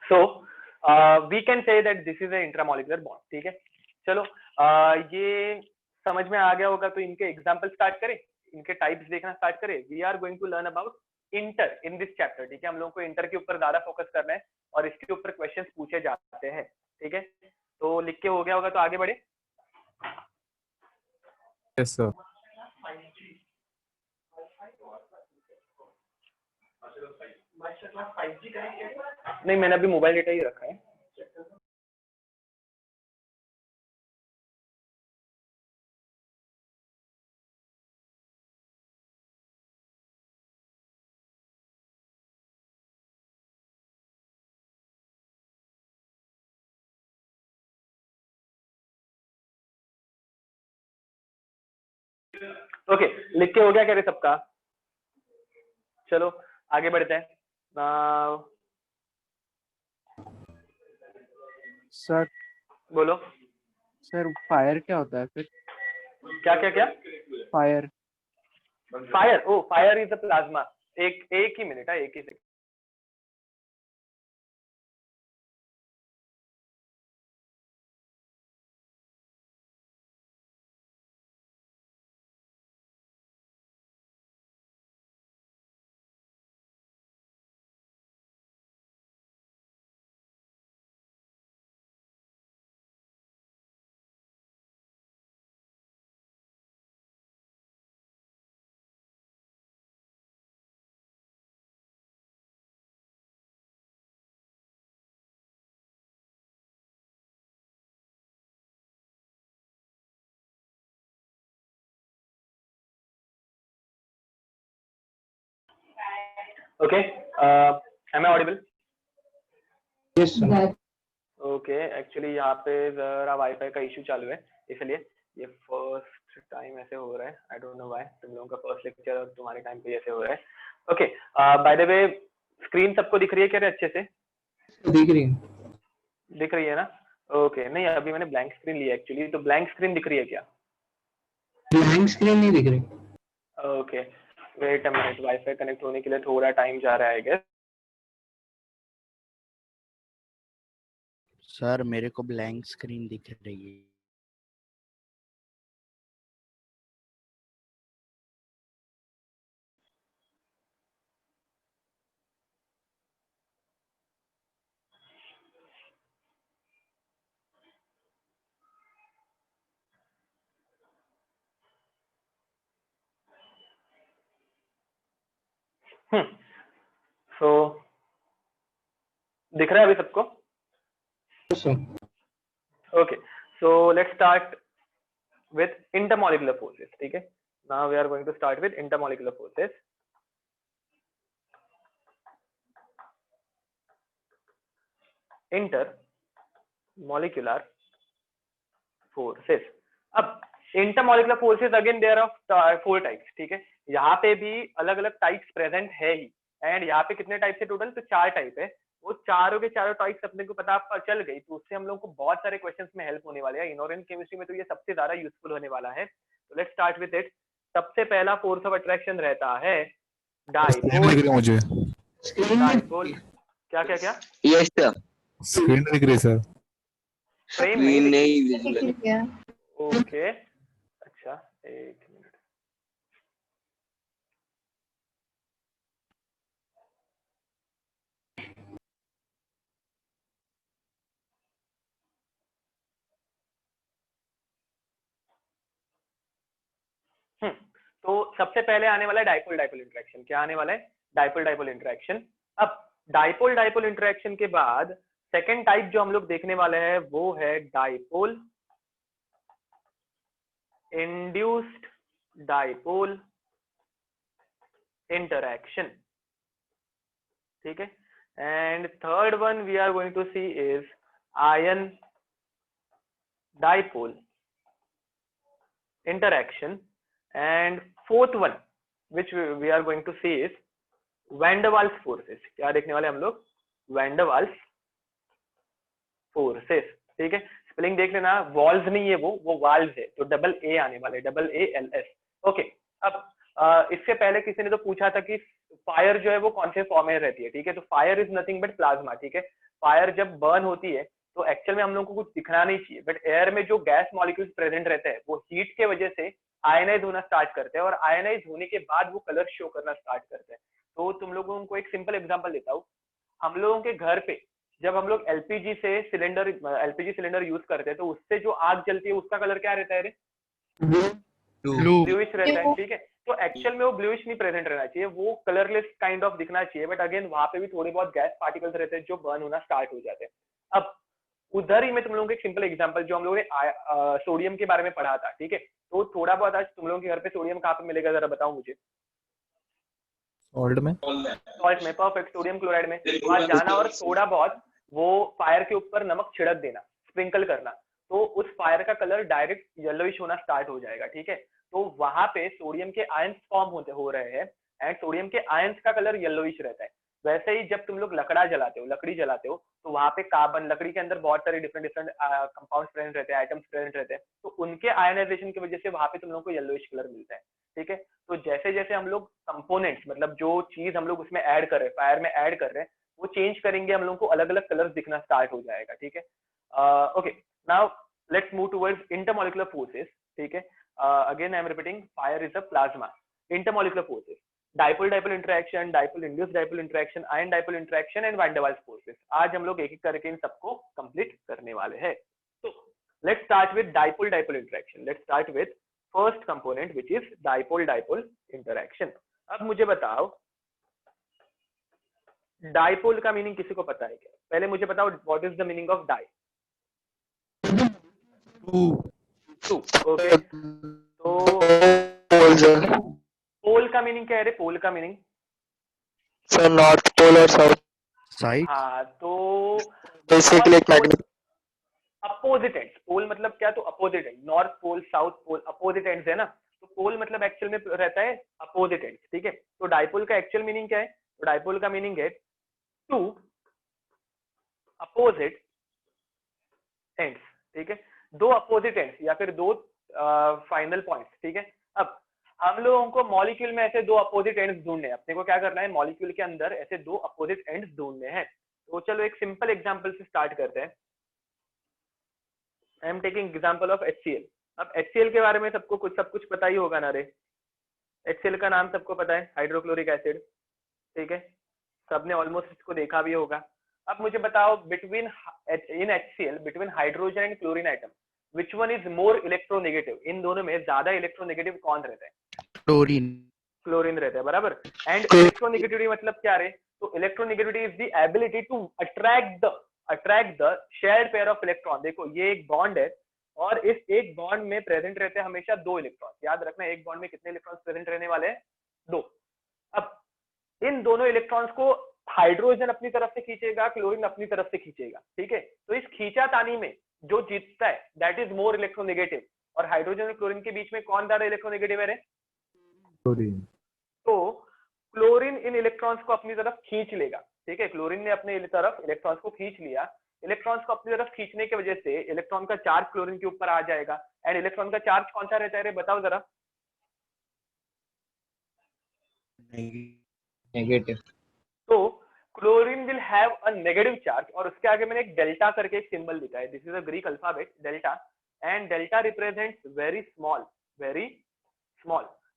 So we can say that this is a intramolecular bond. ठीक है, चलो ये समझ में आ गया होगा, तो इनके एग्जांपल स्टार्ट करें, इनके टाइप्स देखना स्टार्ट करें. We are going to learn about inter in this chapter. ठीक है, हम लोगों को इंटर के ऊपर ज्यादा फोकस करना है और इसके ऊपर क्वेश्चंस पूछे जाते हैं. ठीक है, तो लिख के हो गया होगा, तो आगे बढ़े. Yes sir. नहीं, मैंने अभी मोबाइल डेटा ही रखा है. ओके, लिख के हो गया क्या रे सबका? चलो आगे बढ़ते हैं. सर बोलो. सर फायर क्या होता है फिर? क्या क्या क्या? Fire. Fire, oh fire is a plasma. एक ही मिनट है, एक ही second. Okay, am I audible? Yes sir. Okay, actually यहाँ पे जरा वाईफाई का इशू चालू है, इसलिए ये फर्स्ट टाइम ऐसे हो रहा है. I don't know why. तुम लोगों का फर्स्ट लेक्चर और तुम्हारे टाइम पे ऐसे हो रहा है. Okay, bye the way screen सबको दिख रही है क्या रे अच्छे से? दिख रही है. दिख रही है ना? ओके, नहीं अभी मैंने ब्लैंक स्क्रीन ली है एक्चुअली, तो ब्लैंक स्क्रीन दिख रही है क्या? ब्लैंक स्क्रीन नहीं दिख रही. Okay, wait a minute, wifi connect होने के लिए थोड़ा टाइम जा रहा है आई गेस. सर मेरे को ब्लैंक स्क्रीन दिख रही है. सो दिख रहा है अभी सबको? Okay, so let's start with intermolecular forces. ठीक है, now we are going to start with intermolecular forces. Intermolecular forces. अब intermolecular forces again there are 4 types. ठीक है, यहाँ पे भी अलग अलग टाइप्स प्रेजेंट है ही, एंड यहाँ पे कितने टाइप्स है टोटल? तो 4 टाइप है. वो चारों के चारों टाइप्स अपने को पता चल गई, तो उससे हम लोग को बहुत सारे क्वेश्चंस में हेल्प होने वाले हैं. इनऑर्गेनिक केमिस्ट्री में तो ये सबसे ज्यादा यूजफुल होने वाला है. तो लेट्स स्टार्ट विद इट. सबसे पहला फोर्स ऑफ अट्रैक्शन रहता है डाइपोल. मुझे डाइपोल क्या क्या क्या? Yes sir. स्क्रीन दिख रही है सर. फ्रेम स्क्रीन नहीं नहीं विजिबल. ओके, अच्छा एक मिनट. तो सबसे पहले आने वाला है डाइपोल डाइपोल इंटरेक्शन. क्या आने वाला है? Dipole dipole interaction. अब डाइपोल डाइपोल इंटरेक्शन के बाद सेकेंड टाइप जो हम लोग देखने वाले हैं वो है डाइपोल इंड्यूस्ड डाइपोल interaction. ठीक है, and third one we are going to see is ion dipole interaction, and fourth one which we are going to see is van der Waals forces. क्या देखने वाले हम लोग? van der Waals forces. ठीक है, spelling देख लेना, walls नहीं है वो वाल्स है, तो डबल ए आने वाले, AALS. ओके, अब इससे पहले किसी ने तो पूछा था कि फायर जो है वो कौन से फॉर्म में रहती है. ठीक है, तो fire is nothing but plasma. ठीक है, फायर जब बर्न होती है तो एक्चुअल में हम लोग को कुछ दिखना नहीं चाहिए, बट एयर में जो गैस मॉलिक्यूल्स प्रेजेंट रहते हैं वो हीट के वजह से आयनाइज होना स्टार्ट करते हैं, और आयनाइज होने के बाद वो कलर शो करना स्टार्ट करते हैं. तो तुम लोगों को एक सिंपल एग्जांपल देता हूँ. हम लोगों के घर पे जब हम लोग एलपीजी सिलेंडर यूज करते हैं तो उससे जो आग जलती है उसका कलर क्या रहता है रे? ब्लूइश रहता है. ठीक है, तो एक्चुअल में वो ब्लूइश नहीं प्रेजेंट रहना चाहिए, वो कलरलेस काइंड ऑफ दिखना चाहिए, बट अगेन वहां पे भी थोड़े बहुत गैस पार्टिकल्स रहते हैं जो बर्न होना स्टार्ट हो जाते हैं. अब उधर ही मैं तुम लोगों को एक सिंपल एग्जांपल, जो हम लोगों ने सोडियम के बारे में पढ़ा था. ठीक है, तो थोड़ा बहुत आज तुम लोगों के घर पे सोडियम कहाँ पे मिलेगा जरा बताओ मुझे. सॉल्ट में. परफेक्ट, सोडियम क्लोराइड में. वहां जाना और थोड़ा बहुत वो फायर के ऊपर नमक छिड़क देना, स्प्रिंकल करना, तो उस फायर का कलर डायरेक्ट येलोइश होना स्टार्ट हो जाएगा. ठीक है, तो वहां पे सोडियम के आयंस फॉर्म हो रहे हैं, एंड सोडियम के आयंस का कलर येलोइश रहता है. वैसे ही जब तुम लोग लकड़ी जलाते हो तो वहां पे कार्बन, लकड़ी के अंदर बहुत सारे डिफरेंट कंपाउंड्स प्रेजेंट रहते हैं, आइटम्स प्रेजेंट रहते हैं, तो उनके आयनाइजेशन की वजह से वहां पे तुम लोग को येलोइश कलर मिलता है. ठीक है, तो जैसे जैसे हम लोग कंपोनेंट्स, मतलब जो चीज हम लोग उसमें ऐड कर रहे हैं, फायर में ऐड कर रहे हैं, वो चेंज करेंगे, हम लोग को अलग अलग कलर्स दिखना स्टार्ट हो जाएगा. ठीक है, okay, now let's move towards intermolecular forces. ठीक है, again I am repeating, fire is a plasma. Intermolecular forces, dipole interaction, dipole induced dipole interaction, ion dipole interaction and van der Waals forces. आज हम लोग एक एक करके इन सबको complete करने वाले हैं. तो let's start with dipole interaction. Let's start with first component which is dipole interaction. अब मुझे बताओ डाइपोल का मीनिंग किसी को पता है क्या? पहले मुझे बताओ what is the meaning of di. Two. Okay, तो पोल का मीनिंग क्या है रे? पोल का मीनिंग सर नॉर्थ पोल और साउथ साइड. हाँ, तो बेसिकली एक मैग्नेट. Opposite ends. पोल मतलब क्या? तो opposite end, north pole, south pole, opposite ends है ना. तो पोल मतलब एक्चुअल में रहता है अपोजिट एंड्स. ठीक है, तो डाइपोल का एक्चुअल मीनिंग क्या है? तो डाइपोल का मीनिंग है टू अपोजिट एंड्स. ठीक है, दो अपोजिट एंड्स या फिर दो फाइनल पॉइंट्स. ठीक है, अब हम लोगों को मॉलिक्यूल में ऐसे दो अपोजिट एंड्स ढूंढने हैं. अपने को क्या करना है? मॉलिक्यूल के अंदर ऐसे दो अपोजिट एंड्स ढूंढने हैं. तो चलो एक सिंपल एग्जांपल से स्टार्ट करते हैं. I am taking example of HCl. अब HCl के बारे में सबको सब कुछ पता ही होगा ना रे. HCl का नाम सबको पता है, हाइड्रोक्लोरिक एसिड. ठीक है, सबने ऑलमोस्ट इसको देखा भी होगा. अब मुझे बताओ between in HCl between hydrogen and chlorine atom which one is more electronegative? इन दोनों में ज्यादा इलेक्ट्रोनेगेटिव कौन रहता है? क्लोरीन रहता है, बराबर. एंड इलेक्ट्रोनेगेटिविटी मतलब क्या रे? तो electronegativity is the ability to attract the shared pair of electron. देखो ये एक बॉन्ड है और इस एक बॉन्ड में प्रेजेंट रहते हैं हमेशा दो इलेक्ट्रॉन. याद रखना, एक बॉन्ड में कितने इलेक्ट्रॉन्स प्रेजेंट रहने वाले हैं? दो. अब इन दोनों इलेक्ट्रॉन्स को हाइड्रोजन अपनी तरफ से खींचेगा, क्लोरीन अपनी तरफ से खींचेगा. ठीक है, तो इस खींचातानी में जो जीतता है दैट इज मोर इलेक्ट्रोनेगेटिव. और हाइड्रोजन और क्लोरीन के बीच में कौन ज्यादा इलेक्ट्रोनेगेटिव है रे? क्लोरीन. तो क्लोरीन इन इलेक्ट्रॉन्स को अपनी तरफ खींच लेगा. ठीक है, क्लोरीन ने अपने तरफ इलेक्ट्रॉन्स को खींच लिया. इलेक्ट्रॉन्स को अपनी तरफ खींचने की वजह से इलेक्ट्रॉन का चार्ज क्लोरीन के ऊपर आ जाएगा. एंड इलेक्ट्रॉन का चार्ज कौन सा रहता है रे? बताओ जरा. नेगेटिव. तो chlorine will have a negative charge, और उसके आगे मैंने एक डेल्टा करके एक सिंबल दिखा है. This is a Greek alphabet, delta. And delta represents very small.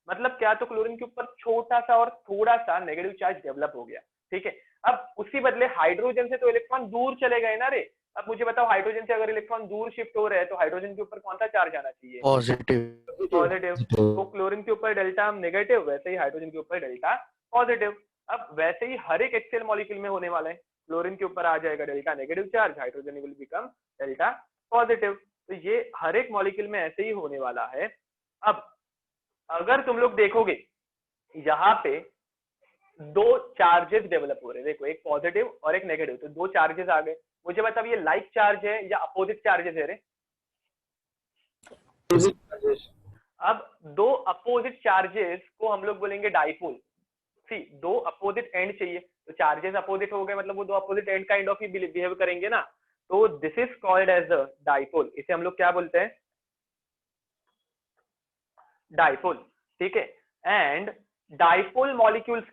मतलब क्या? तो क्लोरीन के ऊपर छोटा सा और थोड़ा सा नेगेटिव चार्ज डेवलप हो गया. ठीक है, अब उसी बदले हाइड्रोजन से तो इलेक्ट्रॉन दूर चले गए ना रे. अब मुझे बताओ हाइड्रोजन से अगर इलेक्ट्रॉन दूर शिफ्ट हो रहे हैं तो हाइड्रोजन के ऊपर कौन सा चार्ज आना चाहिए? पॉजिटिव. तो क्लोरीन के ऊपर डेल्टा नेगेटिव, वैसे ही हाइड्रोजन के ऊपर डेल्टा पॉजिटिव. अब वैसे ही हर एक HCl मॉलिक्यूल में होने वाला है. क्लोरीन के ऊपर आ जाएगा delta negative charge, hydrogen will become delta positive. तो ये हर एक मॉलिक्यूल में ऐसे ही होने वाला है. अब अगर तुम लोग देखोगे यहाँ पे दो चार्जेस डेवलप हो रहे हैं, देखो एक पॉजिटिव और एक नेगेटिव, तो दो चार्जेस आ गए। मुझे बताओ ये लाइक चार्ज है या अपोजिट चार्जेस है रे? अब दो अपोजिट चार्जेस को हम लोग बोलेंगे डाइपोल। सी दो अपोजिट एंड चाहिए, तो चार्जेस अपोजिट हो गए, मतलब वो दो अपोजिट एंड काइंड ऑफ ही बिहेव करेंगे ना, तो this is called as a dipole. इसे हम लोग क्या बोलते हैं? डाइपोल, ठीक है। एंड डाइपोल मॉलिक्यूल्स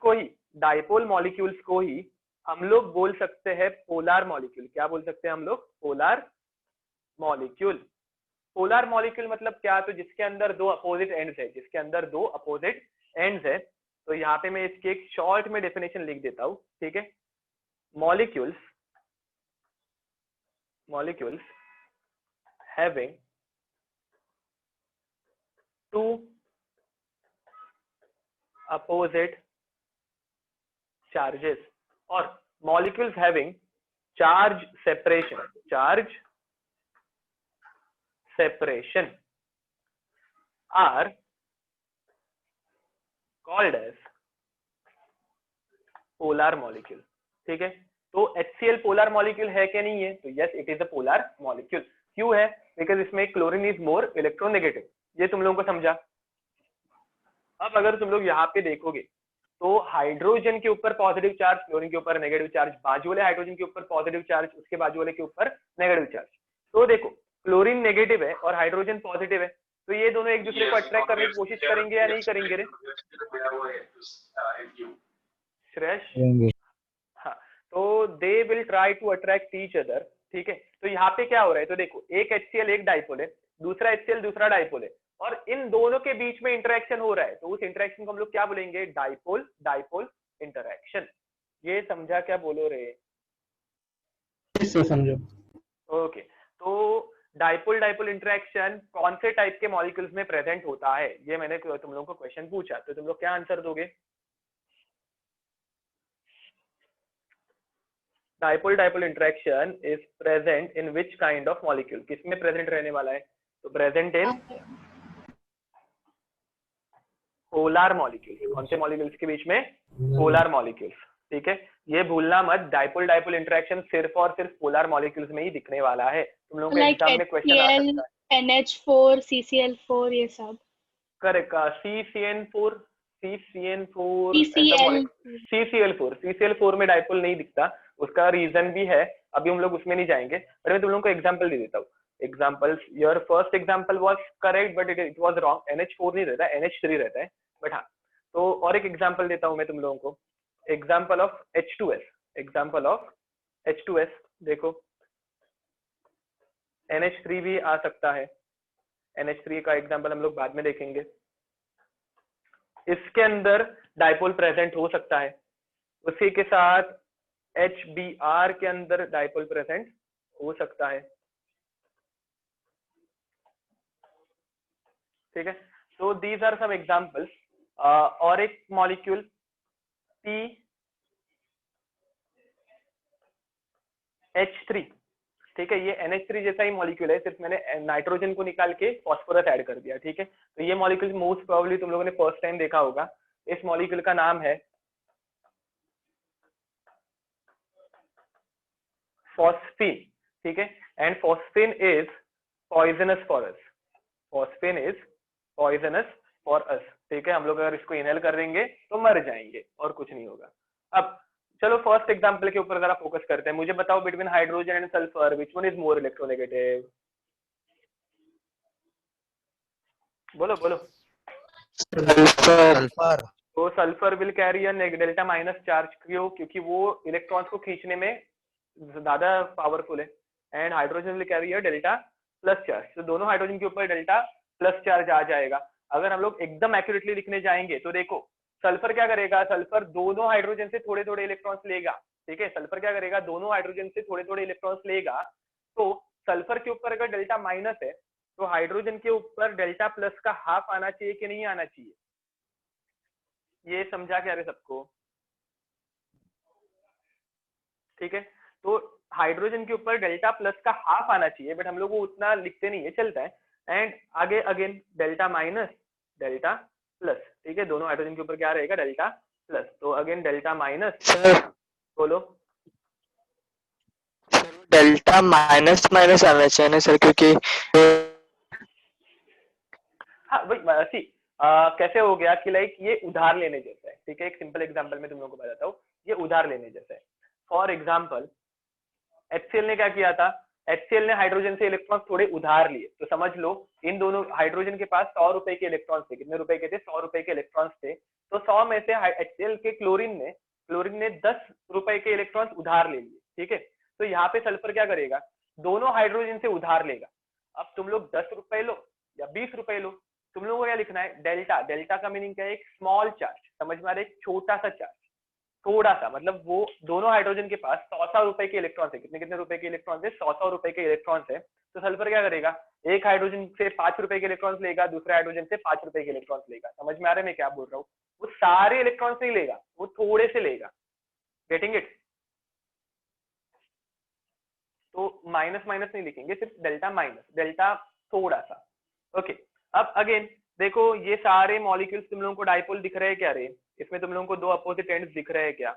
को ही हम लोग बोल सकते हैं पोलर मॉलिक्यूल। क्या बोल सकते हैं हम लोग? Polar molecule. पोलर मॉलिक्यूल मतलब क्या? तो जिसके अंदर दो अपोजिट एंड्स है, जिसके अंदर दो अपोजिट एंड्स है। तो यहाँ पे मैं इसकी एक शॉर्ट में डेफिनेशन लिख देता हूं, ठीक है। Molecules having two opposite charges or molecules having charge separation are called as polar molecule, ठीक है। तो HCl पोलर मॉलिक्यूल है क्या? नहीं है, तो yes it is a polar molecule. क्यों है? बिकॉज इसमें क्लोरीन इज मोर इलेक्ट्रोनेगेटिव। ये तुम लोगों को समझा। अब अगर तुम लोग यहाँ पे देखोगे तो हाइड्रोजन के ऊपर पॉजिटिव चार्ज, क्लोरीन के ऊपर नेगेटिव चार्ज, बाजू वाले हाइड्रोजन के ऊपर पॉजिटिव चार्ज, उसके बाजू वाले के ऊपर नेगेटिव चार्ज। तो देखो क्लोरीन नेगेटिव है और हाइड्रोजन पॉजिटिव है, तो ये दोनों एक दूसरे को अट्रैक्ट करने की कोशिश करेंगे या नहीं करेंगे रे श्रेयस? हाँ, तो they will try to attract each other, ठीक है। तो यहाँ पे क्या हो रहा है? तो देखो एक HCl एक डाइपोल है, दूसरा HCl दूसरा डाइपोल है, और इन दोनों के बीच में इंटरेक्शन हो रहा है, तो उस इंटरेक्शन को हम लोग क्या बोलेंगे? Dipole interaction. ये समझा क्या बोलो रे? समझो। ओके, तो डाइपोल इंटरेक्शन कौन से टाइप के मॉलिक्यूल्स में प्रेजेंट होता है? ये मैंने तुम लोगों को क्वेश्चन पूछा, तो तुम लोग क्या आंसर दोगे? Dipole interaction is present in which kind of molecule? किसमें प्रेजेंट रहने वाला है? तो प्रेजेंट इन पोलर मॉलिक्यूल्स। कौन से मॉलिक्यूल्स के बीच में? पोलर मॉलिक्यूल्स, ठीक है। ये भूलना मत, डाइपोल इंटरेक्शन सिर्फ और सिर्फ पोलर मॉलिक्यूल्स में ही दिखने वाला है। तुम लोगों के एग्जाम में क्वेश्चन आ सकता है। NH4 CCl4 ये सब। करेक्ट। CCl4 में डाइपोल नहीं दिखता, उसका रीजन भी है, अभी हम लोग उसमें नहीं जाएंगे, पर मैं तुम लोगों को एग्जांपल दे देता हूँ। Examples, your first example was correct but it was wrong. NH4 नहीं रहता, NH3 रहता है, बट हाँ। तो और एक एग्जांपल देता हूँ मैं तुम लोगों को, एग्जांपल ऑफ H2S। देखो NH3 भी आ सकता है, NH3 का एग्जांपल हम लोग बाद में देखेंगे। इसके अंदर डाइपोल प्रेजेंट हो सकता है, उसी के साथ HBr के अंदर डाइपोल प्रेजेंट हो सकता है, ठीक है। तो दीज आर सम एग्जांपल्स। और एक मॉलिक्यूल PH3, ठीक है, ये NH3 जैसा ही मॉलिक्यूल है, सिर्फ मैंने नाइट्रोजन को निकाल के फॉस्फोरस ऐड कर दिया, ठीक है। तो ये मॉलिक्यूल मोस्ट प्रोबेबली तुम लोगों ने फर्स्ट टाइम देखा होगा। इस मॉलिक्यूल का नाम है फॉस्फीन, ठीक है। And phosphine is poisonous for us, ठीक है। हम लोग अगर इसको इनहेल कर देंगे तो मर जाएंगे और कुछ नहीं होगा। अब चलो फर्स्ट एग्जांपल के ऊपर जरा फोकस करते हैं। मुझे बताओ between hydrogen and sulphur which one is more electronegative? बोलो। सल्फर। तो sulphur will carry a delta minus charge. क्यों? क्योंकि वो इलेक्ट्रॉन्स को खींचने में ज्यादा पावरफुल है। And hydrogen will carry a delta plus charge, तो दोनों हाइड्रोजन के ऊपर डेल्टा प्लस चार्ज आ जाएगा। अगर हम लोग एकदम एक्यूरेटली लिखने जाएंगे तो देखो सल्फर क्या करेगा, सल्फर दोनों हाइड्रोजन से थोड़े थोड़े इलेक्ट्रॉन्स लेगा, ठीक है। सल्फर क्या करेगा, दोनों हाइड्रोजन से थोड़े थोड़े इलेक्ट्रॉन्स लेगा। तो सल्फर के ऊपर अगर डेल्टा माइनस है तो हाइड्रोजन के ऊपर डेल्टा प्लस का हाफ आना चाहिए कि नहीं आना चाहिए? ये समझा क्या रे सबको? ठीक है, तो हाइड्रोजन के ऊपर डेल्टा प्लस का हाफ आना चाहिए, बट हम लोग वो उतना लिखते नहीं है, चलता है। एंड आगे again delta minus delta plus, ठीक है, दोनों हाइड्रोजन के ऊपर क्या रहेगा, डेल्टा प्लस, तो अगेन डेल्टा माइनस, सर बोलो। डेल्टा माइनस माइनस आना चाहिए ना सर, क्योंकि हाँ भाई सी कैसे हो गया कि लाइक ये उधार लेने जैसा है, ठीक है, एक सिंपल एग्जांपल में तुम लोगों को बताता हूँ, ये उधार लेने जैसा है। फॉर एग्जांपल HCl ने क्या किया था, HCl ने हाइड्रोजन से इलेक्ट्रॉन थोड़े उधार लिए, तो समझ लो इन दोनों हाइड्रोजन के पास 100 रुपए के इलेक्ट्रॉन्स थे, कितने रुपए के थे, 100 रुपए के इलेक्ट्रॉन्स थे, तो 100 में से HCl के क्लोरीन ने 10 रुपए के इलेक्ट्रॉन्स उधार ले लिए, ठीक है। तो यहाँ पे सल्फर क्या करेगा, दोनों हाइड्रोजन से उधार लेगा। अब तुम लोग 10 रुपए लो या 20 रुपए लो, तुम लोगों को क्या लिखना है, डेल्टा, डेल्टा का मीनिंग क्या है, एक स्मॉल चार्ज, समझ में आ रहा है, एक छोटा सा चार्ज, थोड़ा सा, मतलब वो दोनों हाइड्रोजन के पास 100 रुपए के इलेक्ट्रॉन है, कितने कितने रुपए के इलेक्ट्रॉन है, 100 रुपए के इलेक्ट्रॉन है। तो सल्फर क्या करेगा, एक हाइड्रोजन से 5 रुपए के इलेक्ट्रॉन लेगा, दूसरे हाइड्रोजन से 5 रुपए के इलेक्ट्रॉन लेगा। समझ में आ रहा है मैं क्या बोल रहा हूँ, वो सारे इलेक्ट्रॉन नहीं लेगा, वो थोड़े से लेगा, गेटिंग इट। तो माइनस माइनस नहीं लिखेंगे, सिर्फ डेल्टा माइनस, डेल्टा थोड़ा सा, ओके। अब अगेन देखो ये सारे मॉलिक्यूल्स तुम लोगों को डाइपोल दिख रहे हैं क्या रे, इसमें तुम लोगों को दो अपोजिट एंड्स दिख रहे हैं क्या,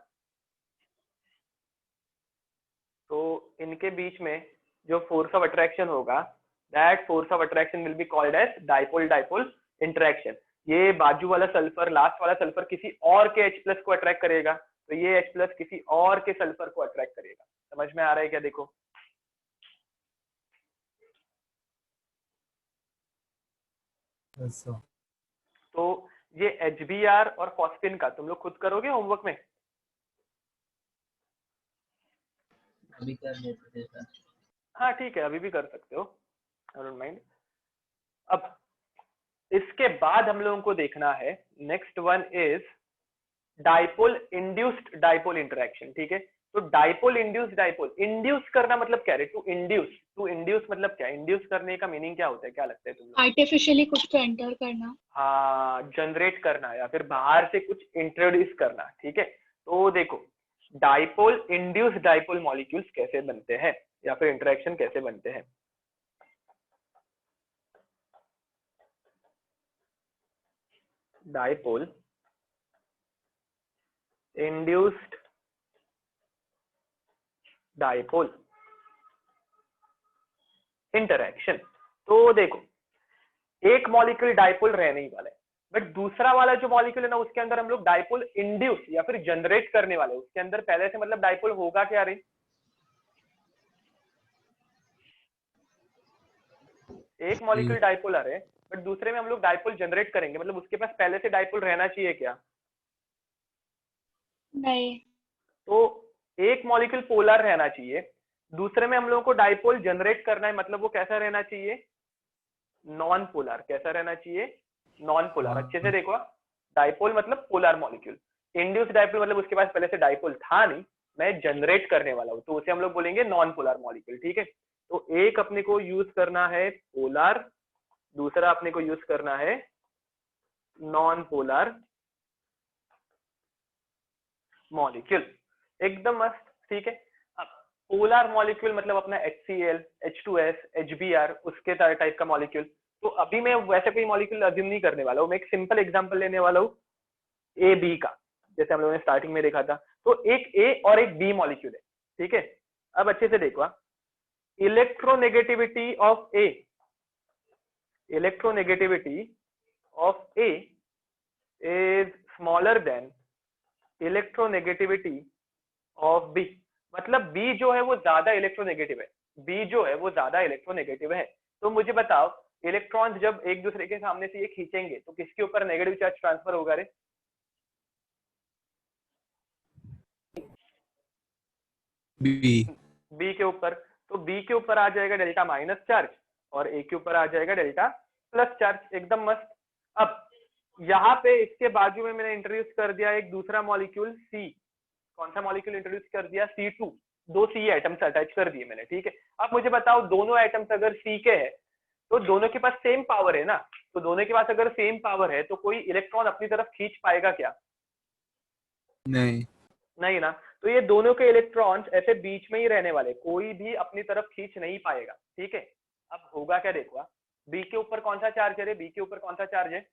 तो इनके बीच में जो फोर्स ऑफ अट्रैक्शन होगा, that force of attraction will be called as dipole dipole interaction. ये बाजू वाला सल्फर, लास्ट वाला सल्फर किसी और के H+ को अट्रैक्ट करेगा, तो ये H+ किसी और के सल्फर को अट्रैक्ट करेगा। समझ में आ रहा है क्या, देखो यस सर। तो ये HBr और फॉस्फिन का तुम लोग खुद करोगे होमवर्क में, अभी कर लेते थे सर। हाँ ठीक है, अभी भी कर सकते हो, आई डोंट माइंड। अब इसके बाद हम लोगों को देखना है, next one is dipole induced dipole interaction, ठीक है। तो डाइपोल इंड्यूस्ड डाइपोल, इंड्यूस करना मतलब क्या है, टू इंड्यूस मतलब क्या, इंड्यूस करने का मीनिंग क्या होता है, क्या लगता है तुम लोग, आर्टिफिशियली कुछ तो एंटर करना। हाँ, जनरेट करना या फिर बाहर से कुछ इंट्रोड्यूस करना, ठीक है। तो देखो डाइपोल इंड्यूस्ड डाइपोल मॉलिक्यूल्स कैसे बनते हैं या फिर इंटरेक्शन कैसे बनते हैं। डाइपोल इंड्यूस्ड डाइपोल इंटरेक्शन, तो देखो एक मॉलिक्यूल डाइपोल रहने ही वाला है, बट दूसरा वाला जो मॉलिक्यूल है ना, उसके अंदर हम लोग डाइपोल इंड्यूस या फिर जनरेट करने वाले, उसके अंदर पहले से मतलब डाइपोल होगा क्या रे, एक मॉलिक्यूल डाइपोल आ रहे हैं बट दूसरे में हम लोग डाइपोल जनरेट करेंगे, मतलब उसके पास पहले से डाइपोल रहना चाहिए क्या, नहीं। तो एक मॉलिक्यूल पोलर रहना चाहिए, दूसरे में हम लोगों को डाइपोल जनरेट करना है, मतलब वो कैसा रहना चाहिए, नॉन पोलर, कैसा रहना चाहिए, नॉन पोलर। अच्छे से देखो, डाइपोल मतलब पोलर मॉलिक्यूल, इंड्यूस डाइपोल मतलब उसके पास पहले से डाइपोल था नहीं, मैं जनरेट करने वाला हूँ, तो उसे हम लोग बोलेंगे नॉन पोलर मॉलिक्यूल, ठीक है। तो एक अपने को यूज करना है पोलर, दूसरा अपने को यूज करना है नॉन पोलर मॉलिक्यूल, एकदम मस्त, ठीक है। अब पोलर मॉलिक्यूल मतलब अपना HCl, H2S, HBr, उसके टाइप का मॉलिक्यूल। तो अभी मैं वैसे कोई मॉलिक्यूल अज्यूम नहीं करने वाला हूँ, मैं एक सिंपल एग्जांपल लेने वाला हूँ AB का, जैसे हम लोगों ने स्टार्टिंग में देखा था। तो एक A और एक B मॉलिक्यूल है, ठीक है। अब अच्छे से देखो, electronegativity of A, electronegativity of A is smaller than electronegativity of B, मतलब B जो है वो ज्यादा इलेक्ट्रोनेगेटिव है, B जो है वो ज्यादा इलेक्ट्रोनेगेटिव है। तो मुझे बताओ इलेक्ट्रॉन्स जब एक दूसरे के सामने से ये खींचेंगे तो किसके ऊपर नेगेटिव चार्ज ट्रांसफर होगा रे, B के ऊपर। तो B के ऊपर आ जाएगा डेल्टा माइनस चार्ज और A के ऊपर आ जाएगा डेल्टा प्लस चार्ज, एकदम मस्त। अब यहाँ पे इसके बाजू में मैंने इंट्रोड्यूस कर दिया एक दूसरा मॉलिक्यूल C, कौन सा मॉलिक्यूल इंट्रोड्यूस कर दिया, C2, दो C एटम्स अटैच कर दिए मैंने, ठीक है। अब मुझे बताओ दोनों एटम्स अगर C के हैं तो दोनों के पास सेम पावर है ना, तो दोनों के पास अगर सेम पावर है तो कोई इलेक्ट्रॉन अपनी तरफ खींच पाएगा क्या, नहीं। नहीं ना। तो ये दोनों के इलेक्ट्रॉन्स ऐसे बीच में ही रहने वाले, कोई भी अपनी तरफ खींच नहीं पाएगा, ठीक है। अब होगा क्या देखो, B के ऊपर कौन सा चार्ज है रे, B के ऊपर कौन सा चार्ज है,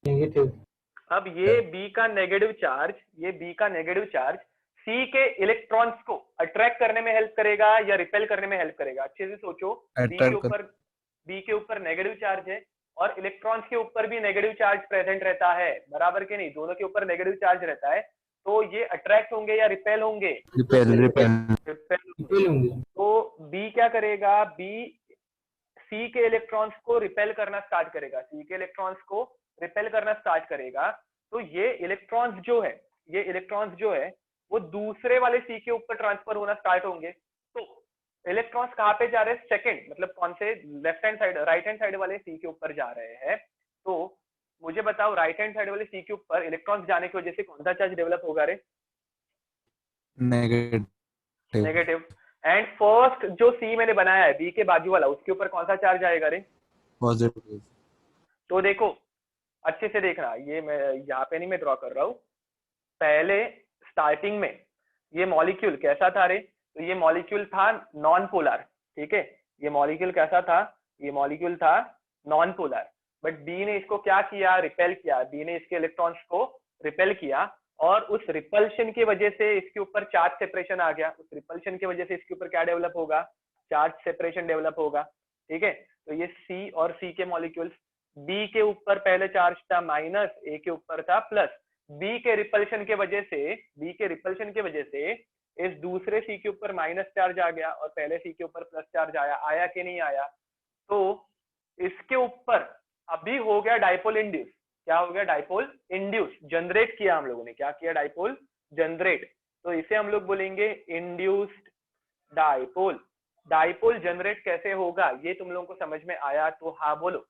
नेगेटिव। अब ये बी का नेगेटिव चार्ज, ये बी का नेगेटिव चार्ज सी के इलेक्ट्रॉन्स को अट्रैक्ट करने में हेल्प करेगा या रिपेल करने में हेल्प करेगा? अच्छे से सोचो। बी के ऊपर नेगेटिव चार्ज है और इलेक्ट्रॉन्स के ऊपर भी नेगेटिव चार्ज प्रेजेंट रहता है, बराबर के नहीं? दोनों के ऊपर नेगेटिव चार्ज रहता है, तो ये अट्रैक्ट होंगे या रिपेल होंगे? रिपेल होंगे। तो बी क्या करेगा? बी सी के इलेक्ट्रॉन्स को रिपेल करना स्टार्ट करेगा, सी के इलेक्ट्रॉन्स को रिपेल करना स्टार्ट करेगा। तो ये इलेक्ट्रॉन्स जो है, ये इलेक्ट्रॉन्स जो है वो दूसरे वाले सी के ऊपर ट्रांसफर होना स्टार्ट होंगे। तो इलेक्ट्रॉन्स कहाँ पे जा रहे हैं? सेकंड, मतलब कौन से? Left hand side, right hand side वाले सी के ऊपर जा रहे हैं। तो मुझे बताओ, राइट हैंड साइड वाले सी के ऊपर इलेक्ट्रॉन्स जाने की वजह से कौन सा चार्ज डेवलप होगा रे? नेगेटिव। एंड फर्स्ट जो सी मैंने बनाया है बी के बाजू वाला, उसके ऊपर कौन सा चार्ज आएगा रे? पॉजिटिव। तो देखो अच्छे से देखना, ये मैं यहाँ पे नहीं मैं ड्रॉ कर रहा हूँ। पहले स्टार्टिंग में ये मॉलिक्यूल कैसा था रे? तो ये मॉलिक्यूल था नॉन पोलर, ठीक है? ये मॉलिक्यूल कैसा था? ये मॉलिक्यूल था नॉन पोलर, बट बी ने इसको क्या किया? रिपेल किया। बी ने इसके इलेक्ट्रॉन्स को रिपेल किया और उस रिपल्शन की वजह से इसके ऊपर चार्ज सेपरेशन आ गया। उस रिपल्शन की वजह से इसके ऊपर क्या डेवलप होगा? चार्ज सेपरेशन डेवलप होगा, ठीक है? तो ये सी और सी के मॉलिक्यूल्स, बी के ऊपर पहले चार्ज था माइनस, ए के ऊपर था प्लस। बी के रिपल्शन के वजह से, बी के रिपल्शन की वजह से इस दूसरे सी के ऊपर माइनस चार्ज आ गया और पहले सी के ऊपर प्लस चार्ज आया। आया कि नहीं आया? तो इसके ऊपर अभी हो गया डाइपोल इंड्यूस। क्या हो गया? डाइपोल इंड्यूस जनरेट किया हम लोगों ने। क्या किया? Dipole generate. तो इसे हम लोग बोलेंगे इंड्यूस्ड डाइपोल। डाइपोल जनरेट कैसे होगा ये तुम लोगों को समझ में आया? तो हाँ बोलो।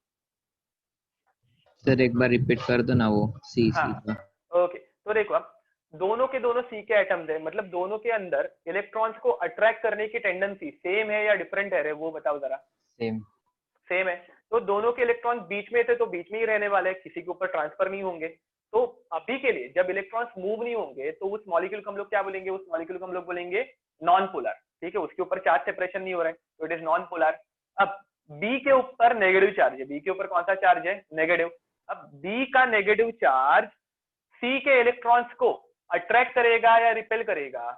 सर एक बार रिपीट कर दो ना वो सी हाँ, सी का। ओके। तो देखो अब दोनों के दोनों सी के एटम्स है, मतलब दोनों के अंदर इलेक्ट्रॉन्स को अट्रैक्ट करने की टेंडेंसी सेम है या डिफरेंट है रे? वो बताओ जरा। सेम। सेम है। तो दोनों के इलेक्ट्रॉन्स बीच में थे तो बीच में ही रहने वाले हैं, किसी के ऊपर ट्रांसफर नहीं होंगे। तो अभी के लिए जब इलेक्ट्रॉन्स मूव नहीं होंगे तो उस मॉलिक्यूल को हम लोग क्या बोलेंगे? उस मॉलिक्यूल को हम लोग बोलेंगे नॉन पोलर, ठीक है? उसके ऊपर चार्ज सेपरेशन नहीं हो रहा है तो इट इज नॉन पोलर। अब बी के ऊपर नेगेटिव चार्ज है, बी के ऊपर कौन सा चार्ज है? नेगेटिव। अब बी का नेगेटिव चार्ज सी के इलेक्ट्रॉन्स को अट्रैक्ट करेगा या रिपेल करेगा?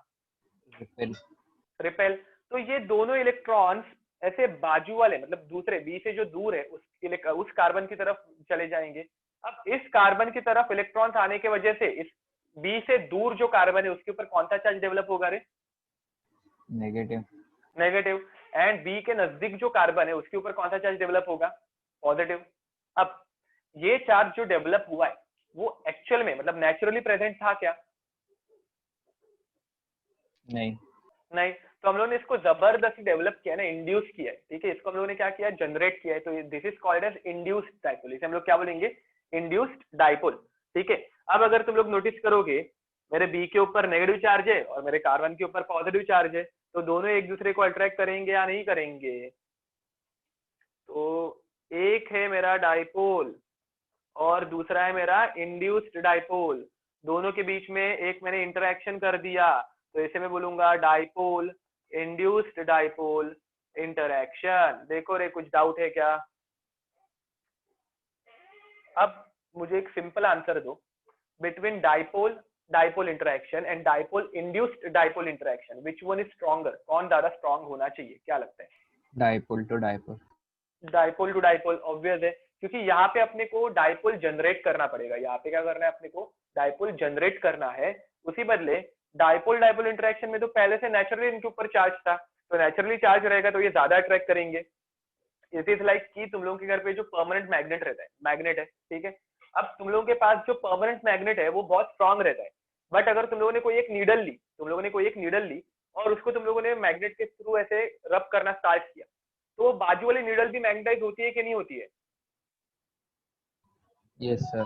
रिपेल। रिपेल। तो ये दोनों इलेक्ट्रॉन्स ऐसे बाजू वाले, मतलब दूसरे बी से जो दूर है उस कार्बन की तरफ चले जाएंगे। अब इस कार्बन की तरफ इलेक्ट्रॉन्स आने की वजह से इस बी से दूर जो कार्बन है उसके ऊपर कौन सा चार्ज डेवलप होगा रे? नेगेटिव। नेगेटिव। एंड बी के नजदीक जो कार्बन है उसके ऊपर कौन सा चार्ज डेवलप होगा? पॉजिटिव। अब ये चार्ज जो डेवलप हुआ है वो एक्चुअल में, मतलब नेचुरली प्रेजेंट था क्या? नहीं। नहीं। तो हम लोगों ने इसको जबरदस्ती डेवलप किया ना, इंड्यूस किया है, ठीक है? इसको हम लोगों ने क्या किया? जनरेट किया है। तो this is called as induced dipole. इसे हम लोग क्या बोलेंगे? इंड्यूस्ड डाइपोल, ठीक है? अब अगर तुम लोग नोटिस करोगे, मेरे बी के ऊपर नेगेटिव चार्ज है और मेरे कार्बन के ऊपर पॉजिटिव चार्ज है, तो दोनों एक दूसरे को अट्रैक्ट करेंगे या नहीं करेंगे? तो एक है मेरा डाइपोल और दूसरा है मेरा इंड्यूस्ड डाइपोल। दोनों के बीच में एक मैंने इंटरेक्शन कर दिया, तो इसे मैं बोलूंगा डाइपोल इंड्यूस्ड डाइपोल इंटरेक्शन। देखो रे, कुछ डाउट है क्या? अब मुझे एक सिंपल आंसर दो, between dipole interaction and dipole induced dipole interaction, which one is stronger? कौन ज्यादा स्ट्रॉन्ग होना चाहिए? क्या लगता है? Dipole to dipole. Dipole to dipole, obvious है, क्योंकि यहाँ पे अपने को डाइपोल जनरेट करना पड़ेगा। यहाँ पे क्या करना है? अपने को डाइपोल जनरेट करना है। उसी बदले डाइपोल इंटरेक्शन में तो पहले से नेचुरली इनके ऊपर चार्ज था, तो नेचुरली चार्ज रहेगा तो ये ज्यादा अट्रैक्ट करेंगे। इट इज लाइक कि तुम लोगों के घर पे जो परमानेंट मैग्नेट रहता है, मैग्नेट है, ठीक है? अब तुम लोगों के पास जो परमानेंट मैग्नेट है वो बहुत स्ट्रांग रहता है, बट अगर तुम लोगों ने कोई एक नीडल ली और उसको तुम लोगों ने मैग्नेट के थ्रू ऐसे रब करना स्टार्ट किया, तो बाजू वाली नीडल भी मैग्नेटाइज होती है कि नहीं होती है? Yes sir.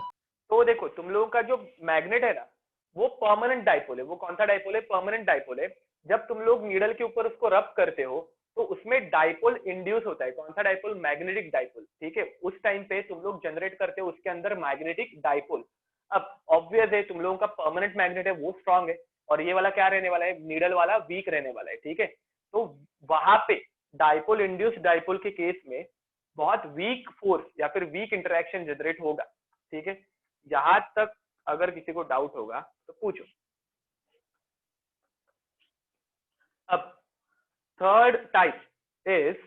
तो देखो, तुम लोगों का जो मैग्नेट है ना वो परमानेंट डाइपोल है। वो कौन सा डाइपोल है? परमानेंट डाइपोल है। जब तुम लोग नीडल के ऊपर उसको रब करते हो तो उसमें डाइपोल इंड्यूस होता है। कौन सा डाइपोल? मैग्नेटिक डाइपोल, ठीक है? उस टाइम पे तुम लोग जनरेट करते हो उसके अंदर मैग्नेटिक डाइपोल। अब ऑब्वियस है तुम लोगों का परमानेंट मैग्नेट है वो स्ट्रांग है और ये वाला क्या रहने वाला है? नीडल वाला वीक रहने वाला है, ठीक है? तो वहां पे डाइपोल इंड्यूस्ड डाइपोल के केस में बहुत वीक फोर्स या फिर वीक इंटरेक्शन जनरेट होगा, ठीक है? यहाँ तक अगर किसी को डाउट होगा तो पूछो। अब third type is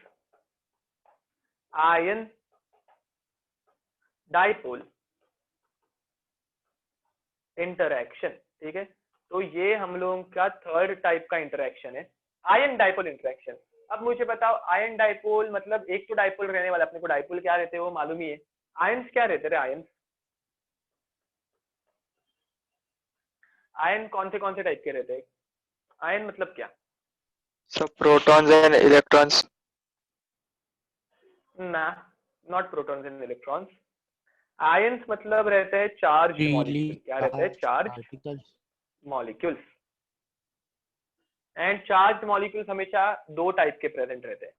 ion dipole interaction, ठीक है। तो ये हम लोगों का थर्ड टाइप का इंटरैक्शन है, आयन डाइपोल इंटरैक्शन। अब मुझे बताओ आयन डाइपोल मतलब एक तो डाइपोल रहने वाला, अपने को डाइपोल क्या रहते हैं वो मालूम ही है। आयन्स क्या रहते रे? आयन्स आयन कौन से टाइप के रहते हैं? आयन मतलब क्या? So protons and electrons. ना, not protons and electrons. Ions मतलब रहते हैं चार्ज मॉलिक्यूल। क्या रहते हैं? Charge particles. Molecules. And charge molecules हमेशा दो टाइप के प्रेजेंट रहते हैं,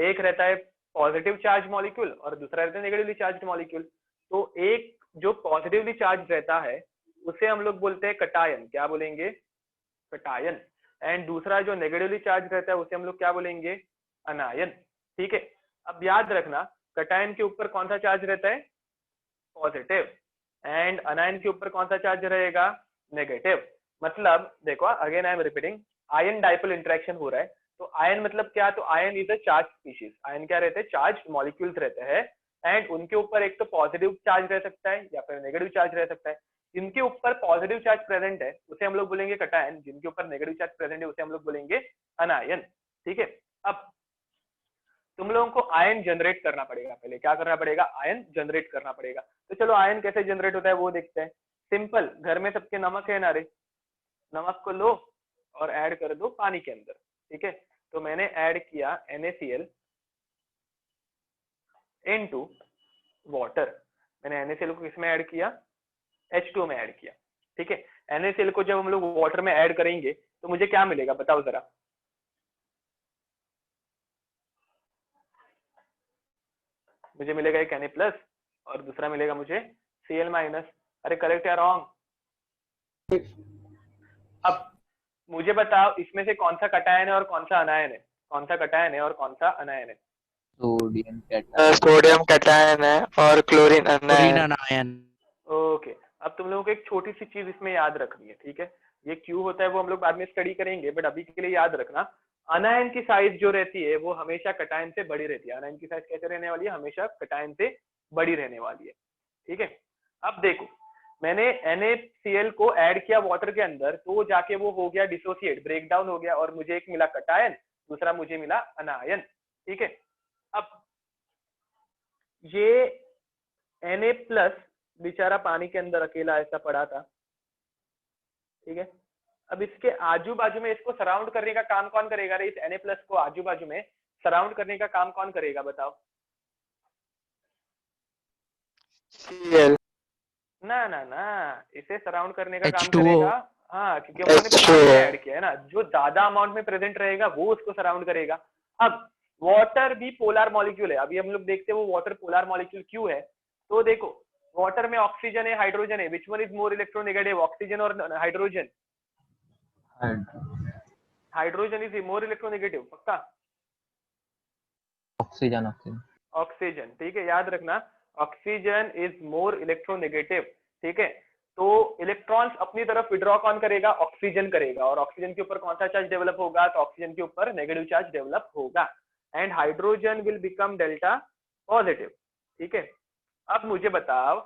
एक रहता है पॉजिटिव चार्ज मॉलिक्यूल और दूसरा रहता है नेगेटिवली चार्ज मॉलिक्यूल। तो एक जो पॉजिटिवली चार्ज रहता है उसे हम लोग बोलते हैं कटायन। क्या बोलेंगे? कटायन। एंड दूसरा जो नेगेटिवली चार्ज रहता है उसे हम लोग क्या बोलेंगे? अनायन, ठीक है। अब याद रखना कटायन के ऊपर कौन सा चार्ज रहता है? पॉजिटिव। एंड अनायन के ऊपर कौन सा चार्ज रहेगा? नेगेटिव। मतलब देखो again I am repeating, ion dipole interaction हो रहा है तो आयन मतलब क्या? तो ion is a charge species. Ion क्या रहते हैं? चार्ज मॉलिक्यूल्स रहते हैं एंड उनके ऊपर एक तो पॉजिटिव चार्ज रह सकता है या फिर नेगेटिव चार्ज रह सकता है। जिनके ऊपर पॉजिटिव चार्ज प्रेजेंट है उसे हम लोग बोलेंगे कटायन, जिनके ऊपर नेगेटिव चार्ज प्रेजेंट है उसे हम लोग बोलेंगे अनायन, ठीक है। अब तुम लोगों को आयन जनरेट करना पड़ेगा। पहले क्या करना पड़ेगा? आयन जनरेट करना पड़ेगा। तो चलो आयन कैसे जनरेट होता है वो देखते हैं। सिंपल, घर में सबके नमक है ना रे? नमक को लो और ऐड कर दो पानी के अंदर, ठीक है। तो मैंने ऐड किया NaCl इनटू वाटर। मैंने NaCl को किसमें ऐड किया? H2 में ऐड किया, ठीक है। NaCl को जब हम लोग वाटर में ऐड करेंगे तो मुझे क्या मिलेगा बताओ जरा? मुझे मिलेगा एक Na+ और दूसरा मिलेगा मुझे Cl-। अरे करेक्ट या रॉन्ग? अब मुझे बताओ इसमें से कौन सा कटायन है और कौन सा अनायन है? कौन सा कटायन है और कौन सा अनायन है? Sodium cation. सोडियम कैटायन है और क्लोरीन क्लोरीन अनायन। अनायन। ओके, अब तुम लोगों को एक छोटी सी चीज इसमें याद रखनी है, ठीक है। ये क्यों होता है वो हम लोग बाद में स्टडी करेंगे, बट अभी के लिए याद रखना अनायन की साइज जो रहती है वो हमेशा कटायन से बड़ी रहती है। अनायन की साइज कैसे रहने वाली है? हमेशा कटायन से बड़ी रहने वाली है, ठीक है। अब देखो मैंने NaCl को ऐड किया वाटर के अंदर तो वो जाके वो हो गया डिसोसिएट, ब्रेक डाउन हो गया और मुझे एक मिला कटायन, दूसरा मुझे मिला अनायन, ठीक है। अब ये Na+ बेचारा पानी के अंदर अकेला ऐसा पड़ा था, ठीक है। अब इसके आजू बाजू में इसको सराउंड करने का काम कौन करेगा रे? इस Na+ को आजू बाजू में सराउंड करने का काम कौन करेगा बताओ? Cl ना ना ना, इसे सराउंड करने का काम H2O। करेगा, हाँ, क्योंकि हम लोगों ने पानी में H2O। ऐड किया है ना, जो ज्यादा अमाउंट में प्रेजेंट रहेगा वो उसको सराउंड करेगा। अब वाटर भी पोलर मॉलिक्यूल है, अभी हम लोग देखते हैं वो वाटर पोलर मॉलिक्यूल क्यों है। तो देखो वाटर में ऑक्सीजन है, हाइड्रोजन है, which one is more electronegative? Oxygen और hydrogen? Hydrogen is more electronegative, पक्का? ऑक्सीजन। ऑक्सीजन। ऑक्सीजन, ठीक है, याद रखना ऑक्सीजन इज मोर इलेक्ट्रोनेगेटिव, ठीक है। तो इलेक्ट्रॉन्स अपनी तरफ विड्रॉ कौन करेगा? ऑक्सीजन करेगा, और ऑक्सीजन के ऊपर कौन सा चार्ज डेवलप होगा? तो ऑक्सीजन के ऊपर नेगेटिव चार्ज डेवलप होगा and hydrogen will become delta positive, ठीक है। अब मुझे बताओ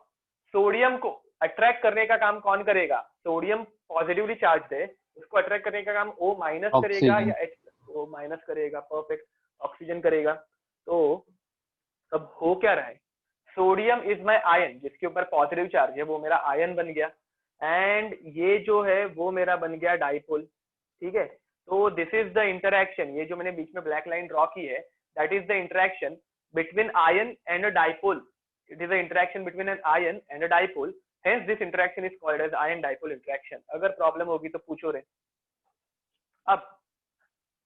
सोडियम को अट्रैक्ट करने का काम कौन करेगा? सोडियम पॉजिटिवली चार्ज है, उसको अट्रैक्ट करने का काम O- करेगा या H? O- करेगा, परफेक्ट। ऑक्सीजन करेगा। तो अब हो क्या रहा है? सोडियम इज माई आयन, जिसके ऊपर पॉजिटिव चार्ज है वो मेरा आयन बन गया एंड ये जो है वो मेरा बन गया डाइपोल, ठीक है। तो दिस इज द इंटरैक्शन, ये जो मैंने बीच में ब्लैक लाइन ड्रॉ की है that is the interaction between ion and a dipole. It is the interaction between an ion and a dipole, hence this interaction is called as ion dipole interaction. अगर problem होगी तो पूछो रे। अब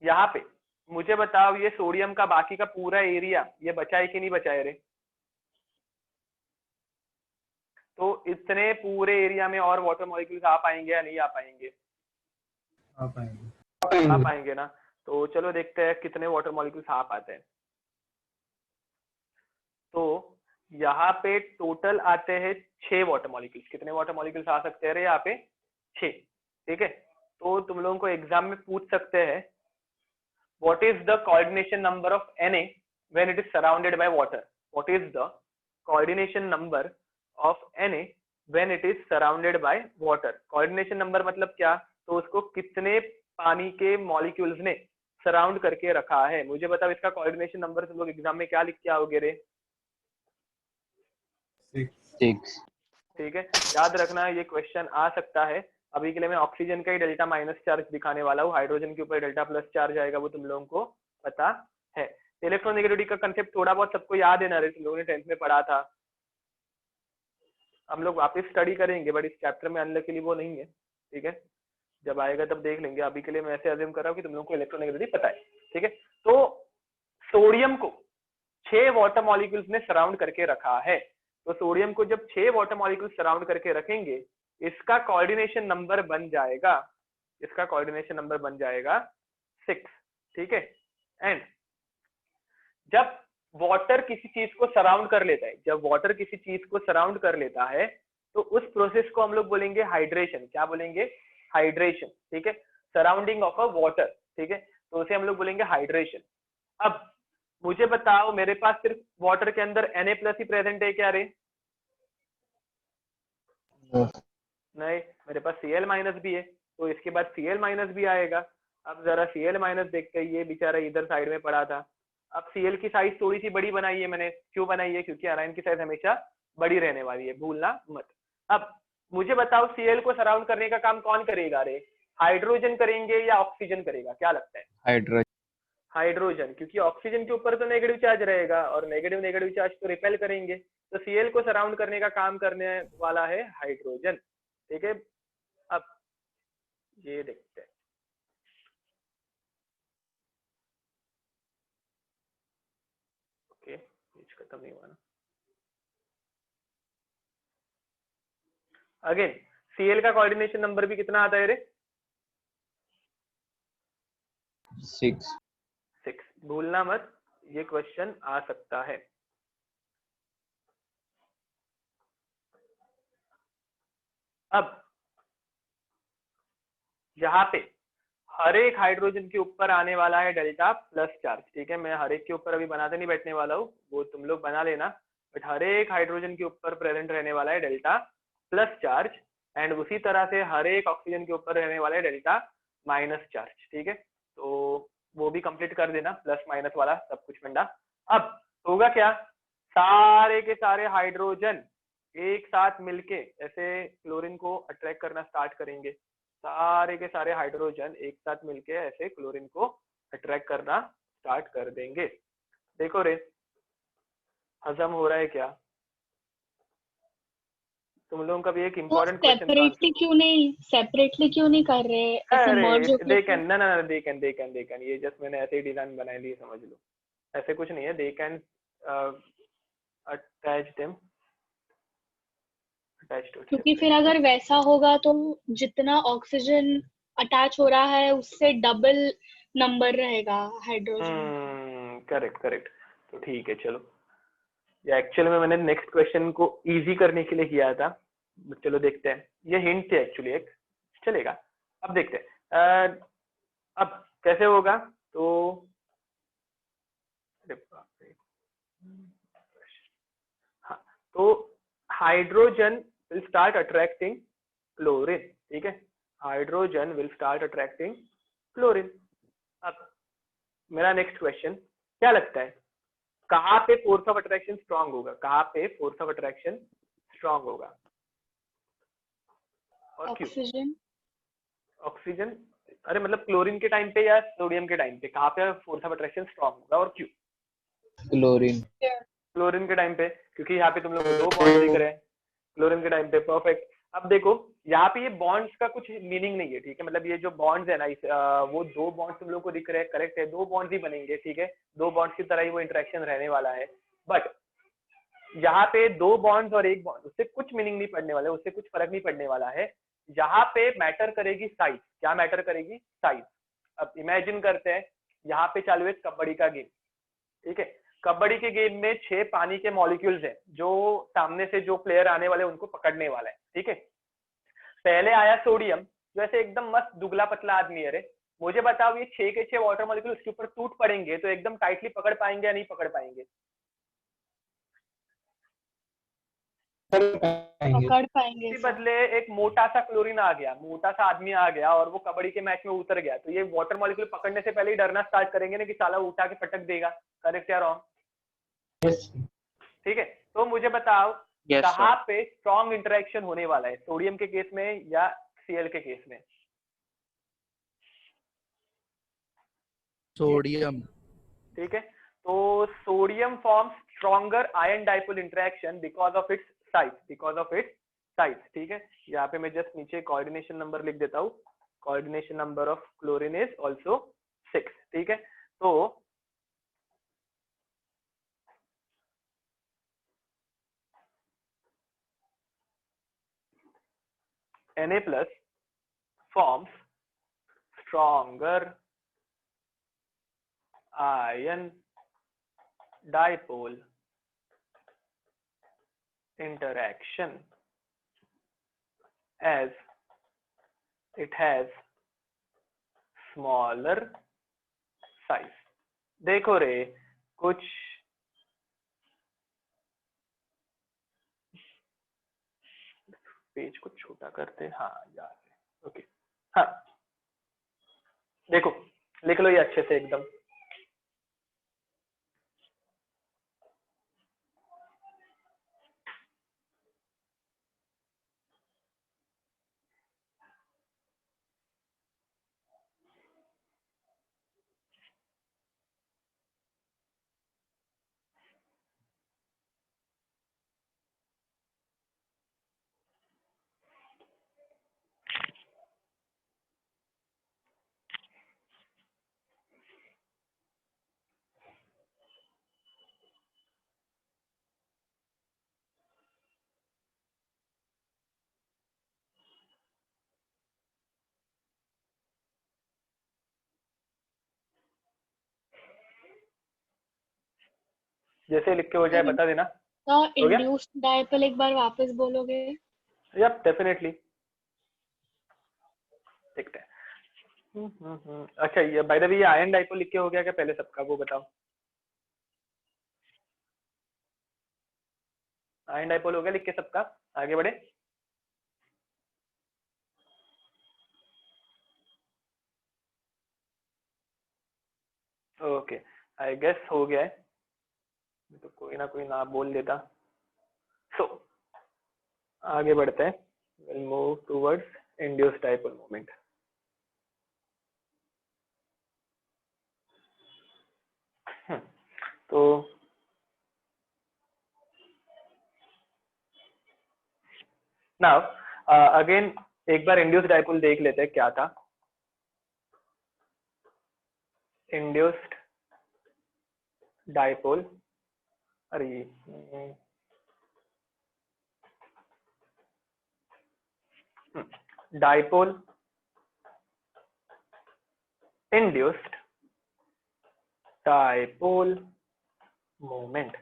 यहाँ पे मुझे बताओ ये सोडियम का बाकी का पूरा एरिया ये बचा है कि नहीं बचा है रे? तो इतने पूरे एरिया में और वाटर मॉलिक्यूल्स आ पाएंगे या नहीं आ पाएंगे? आ पाएंगे। आ पाएंगे ना। तो चलो देखते हैं कितने वाटर मॉलिक्यूल्स आ पाते हैं। तो यहाँ पे टोटल आते हैं 6 वाटर मॉलिक्यूल्स। कितने वाटर मॉलिक्यूल्स आ सकते हैं यहाँ पे? 6। ठीक है, तो तुम लोगों को एग्जाम में पूछ सकते हैं what is the coordination number of Na when it is surrounded by water? What is the coordination number of Na when it is surrounded by water? coordination number मतलब क्या? तो उसको कितने पानी के मॉलिक्यूल्स ने सराउंड करके रखा है। मुझे बताओ इसका कोऑर्डिनेशन नंबर तुम लोग एग्जाम में क्या लिख के आओगे रे? 6। ठीक है, याद रखना ये क्वेश्चन आ सकता है। अभी के लिए मैं ऑक्सीजन का ही डेल्टा माइनस चार्ज दिखाने वाला हूँ, हाइड्रोजन के ऊपर डेल्टा प्लस चार्ज आएगा, वो तुम लोगों को पता है। इलेक्ट्रोनेगेटिविटी का कंसेप्ट थोड़ा बहुत सबको याद है ना रे, तुम लोगों ने 10th में पढ़ा था। हम लोग वापस स्टडी करेंगे बट इस चैप्टर में अनलकीली वो नहीं है। ठीक है, जब आएगा तब देख लेंगे। अभी के लिए मैं ऐसे अज्यूम कर रहा हूँ कि तुम लोगों को इलेक्ट्रोनेगेटिविटी पता है। ठीक है, तो सोडियम को 6 वाटर मॉलिक्यूल्स ने सराउंड करके रखा है। तो सोडियम को जब 6 वाटर मॉलिक्यूल्स सराउंड करके रखेंगे, इसका कोऑर्डिनेशन नंबर बन जाएगा, इसका कोऑर्डिनेशन नंबर बन जाएगा 6। ठीक है, एंड जब वाटर किसी चीज को सराउंड कर लेता है, जब वाटर किसी चीज को सराउंड कर लेता है तो उस प्रोसेस को हम लोग बोलेंगे हाइड्रेशन। क्या बोलेंगे? हाइड्रेशन। ठीक है, सराउंडिंग ऑफ अ वाटर। ठीक है, तो उसे हम लोग बोलेंगे हाइड्रेशन। अब मुझे बताओ, मेरे पास सिर्फ वाटर के अंदर Na+ ही प्रेजेंट है क्या रे? नहीं, मेरे पास Cl- भी है, तो इसके बाद Cl- भी आएगा। अब जरा Cl- देखते हैं, ये बेचारा इधर साइड में पड़ा था। अब Cl की साइज थोड़ी सी बड़ी बनाई है मैंने। क्यों बनाई है? क्योंकि एराइन की साइज हमेशा बड़ी रहने वाली है, भूलना मत। अब मुझे बताओ Cl को सराउंड करने का काम कौन करेगा रे? हाइड्रोजन करेंगे या ऑक्सीजन करेगा? क्या लगता है? हाइड्रोजन। हाइड्रोजन, क्योंकि ऑक्सीजन के ऊपर तो नेगेटिव चार्ज रहेगा और नेगेटिव चार्ज तो रिपेल करेंगे। तो Cl को सराउंड करने का काम करने वाला है हाइड्रोजन। ठीक है, अब ये देखते हैं। ओके, पेज खत्म नहीं हुआ ना। अगेन Cl का कोऑर्डिनेशन नंबर भी कितना आता है रे? 6। भूलना मत, ये क्वेश्चन आ सकता है। अब यहाँ पे हर एक हाइड्रोजन के ऊपर आने वाला है डेल्टा प्लस चार्ज। ठीक है, मैं हर एक के ऊपर अभी बनाते नहीं बैठने वाला हूँ, वो तुम लोग बना लेना। बट हर एक हाइड्रोजन के ऊपर प्रेजेंट रहने वाला है डेल्टा प्लस चार्ज, एंड उसी तरह से हर एक ऑक्सीजन के ऊपर रहने वाला है डेल्टा माइनस चार्ज। ठीक है, तो वो भी कंप्लीट कर देना, प्लस माइनस वाला सब कुछ फंडा। अब होगा क्या? सारे के सारे हाइड्रोजन एक साथ मिलके ऐसे क्लोरीन को अट्रैक्ट करना स्टार्ट करेंगे। सारे के सारे हाइड्रोजन एक साथ मिलके ऐसे क्लोरीन को अट्रैक्ट करना स्टार्ट कर देंगे। देखो रे, हजम हो रहा है क्या? तुम लोगों का भी एक इम्पोर्टेंट क्वेश्चन सेपरेटली क्यों नहीं कर रहे? ऐसे मर्ज होके दे कैन, ना दे कैन, ये जस्ट मैंने ऐसे ही डिजाइन बनाई ली, समझ लो। ऐसे कुछ नहीं है, they can attach them, attach to. क्योंकि फिर अगर वैसा होगा तो जितना ऑक्सीजन अटैच हो रहा है उससे डबल नंबर रहेगा हाइड्रोजन। करेक्ट। तो ठीक है, चलो, ये एक्चुअली में मैंने नेक्स्ट क्वेश्चन को इजी करने के लिए किया था। चलो देखते हैं, ये हिंट थे एक्चुअली, एक चलेगा। अब देखते हैं अब कैसे होगा। तो हाँ, तो hydrogen will start attracting chlorine. ठीक है, hydrogen will start attracting chlorine. अब मेरा नेक्स्ट क्वेश्चन, क्या लगता है कहाँ पे फोर्स ऑफ अट्रैक्शन स्ट्रांग होगा? कहाँ पे फोर्स ऑफ अट्रैक्शन स्ट्रांग होगा और क्यों? ऑक्सीजन, अरे मतलब क्लोरीन के टाइम पे या सोडियम के टाइम पे, कहाँ पे फोर्स ऑफ अट्रैक्शन स्ट्रांग होगा और क्यों? क्लोरीन के टाइम पे, क्योंकि यहाँ पे तुम लोग को 2 बॉन्ड दिख रहे हैं क्लोरीन के टाइम पे। परफेक्ट। अब देखो यहाँ पे ये बॉन्ड्स का कुछ मीनिंग नहीं है। ठीक है, मतलब ये जो बॉन्ड्स है ना, वो 2 बॉन्ड्स तुम लोग को दिख रहे हैं, करेक्ट है, 2 बॉन्ड्स ही बनेंगे। ठीक है, 2 बॉन्ड्स की तरह ही वो इंटरेक्शन रहने वाला है। बट यहाँ पे 2 बॉन्ड्स और 1 बॉन्ड, उससे कुछ मीनिंग नहीं पड़ने वाला है, उससे कुछ फर्क नहीं पड़ने वाला है। यहाँ पे मैटर करेगी साइज। क्या मैटर करेगी? साइज। अब इमेजिन करते हैं यहाँ पे चालू है कबड्डी का गेम। ठीक है, कबड्डी के गेम में 6 पानी के मॉलिक्यूल्स हैं जो सामने से जो प्लेयर आने वाले उनको पकड़ने वाला है, ठीक है। पहले आया सोडियम, जो ऐसे एकदम मस्त दुबला पतला आदमी है रे। मुझे बताओ ये 6 के 6 वाटर मॉलिक्यूल उसके ऊपर टूट पड़ेंगे तो एकदम टाइटली पकड़ पाएंगे या नहीं पकड़ पाएंगे? पकड़ पाएंगे इसके सर। बदले एक मोटा सा क्लोरीन आ गया, मोटा सा आदमी आ गया और वो कबड्डी के मैच में उतर गया, तो ये वाटर मॉलिक्यूल पकड़ने से पहले ही डरना स्टार्ट करेंगे ना कि साला उठा के पटक देगा। करेक्ट या रॉन्ग? यस ठीक है, तो मुझे बताओ Yes, sir. कहाँ पे स्ट्रॉन्ग इंटरेक्शन होने वाला है, सोडियम के केस में या Cl के केस में? सोडियम। ठीक है, तो sodium forms stronger ion dipole interaction because of its size, ठीक है। यहाँ पे मैं जस्ट नीचे कोऑर्डिनेशन नंबर लिख देता हूँ, coordination number of chlorine is also 6, ठीक है। तो Na plus forms stronger ion dipole interaction as it has smaller size। देखो रे, कुछ पेज को छोटा करते, हाँ यार, ओके, हाँ देखो लिख लो ये अच्छे से एकदम। जैसे लिख के हो जाए बता देना। तो हो गया? इंड्यूस्ड डाइपोल एक बार वापस बोलोगे? यप डेफिनेटली, देखते हैं। अच्छा, ये बाय द वे ये आयन डाइपोल लिख के हो गया क्या पहले सबका, वो बताओ। आयन डाइपोल हो गया लिख के सबका, आगे बढ़े। ओके, आई गेस हो गया है, तो कोई ना बोल देता। सो आगे बढ़ते हैं, will move towards induced dipole moment. तो नाउ अगेन एक बार इंड्यूस्ड डाइपोल देख लेते हैं क्या था। इंड्यूस्ड डाइपोल, अरे dipole induced dipole moment.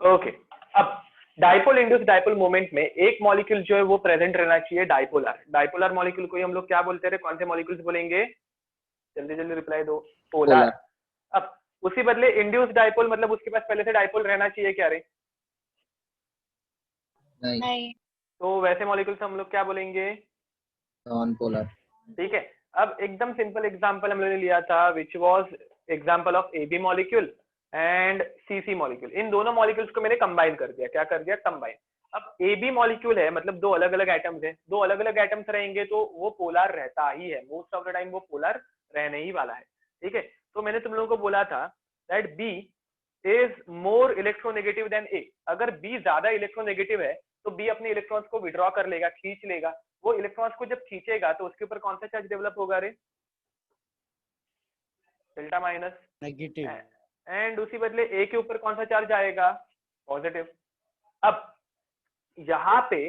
Okay, अब डाइपोल इंड्यूस्ड डाइपोल मोमेंट में एक मॉलिक्यूल जो है वो प्रेजेंट रहना चाहिए डाइपोलर मॉलिक्यूल को ही हम लोग क्या बोलते हैं, कौन से मॉलिक्यूल्स बोलेंगे? जल्दी जल्दी रिप्लाई दो। पोलर। अब उसी बदले इंड्यूस्ड डाइपोल मतलब उसके पास पहले से डाइपोल रहना चाहिए क्या रे? नहीं। तो वैसे मॉलिक्यूल्स हम लोग क्या बोलेंगे? Non polar. ठीक है, अब एकदम सिंपल एग्जांपल हम लोगों ने लिया था which was example of AB molecule and CC molecule. इन दोनों मॉलिक्यूल्स को मैंने कंबाइन कर दिया, क्या कर दिया? कंबाइन। अब AB मॉलिक्यूल है मतलब दो अलग अलग एटम्स है, दो अलग अलग एटम्स रहेंगे तो वो पोलर रहता ही है, मोस्ट ऑफ द टाइम वो पोलर रहने ही वाला है, ठीक है। तो मैंने तुम लोगों को बोला था that B is more electronegative than A। अगर B ज्यादा इलेक्ट्रोनेगेटिव है तो B अपने इलेक्ट्रॉन्स को विड्रॉ कर लेगा, खींच लेगा। वो इलेक्ट्रॉन्स को जब खींचेगा तो उसके ऊपर कौन सा चार्ज डेवलप होगा रे? Delta minus, negative. एंड उसी बदले A के ऊपर कौन सा चार्ज आएगा? पॉजिटिव। अब यहाँ पे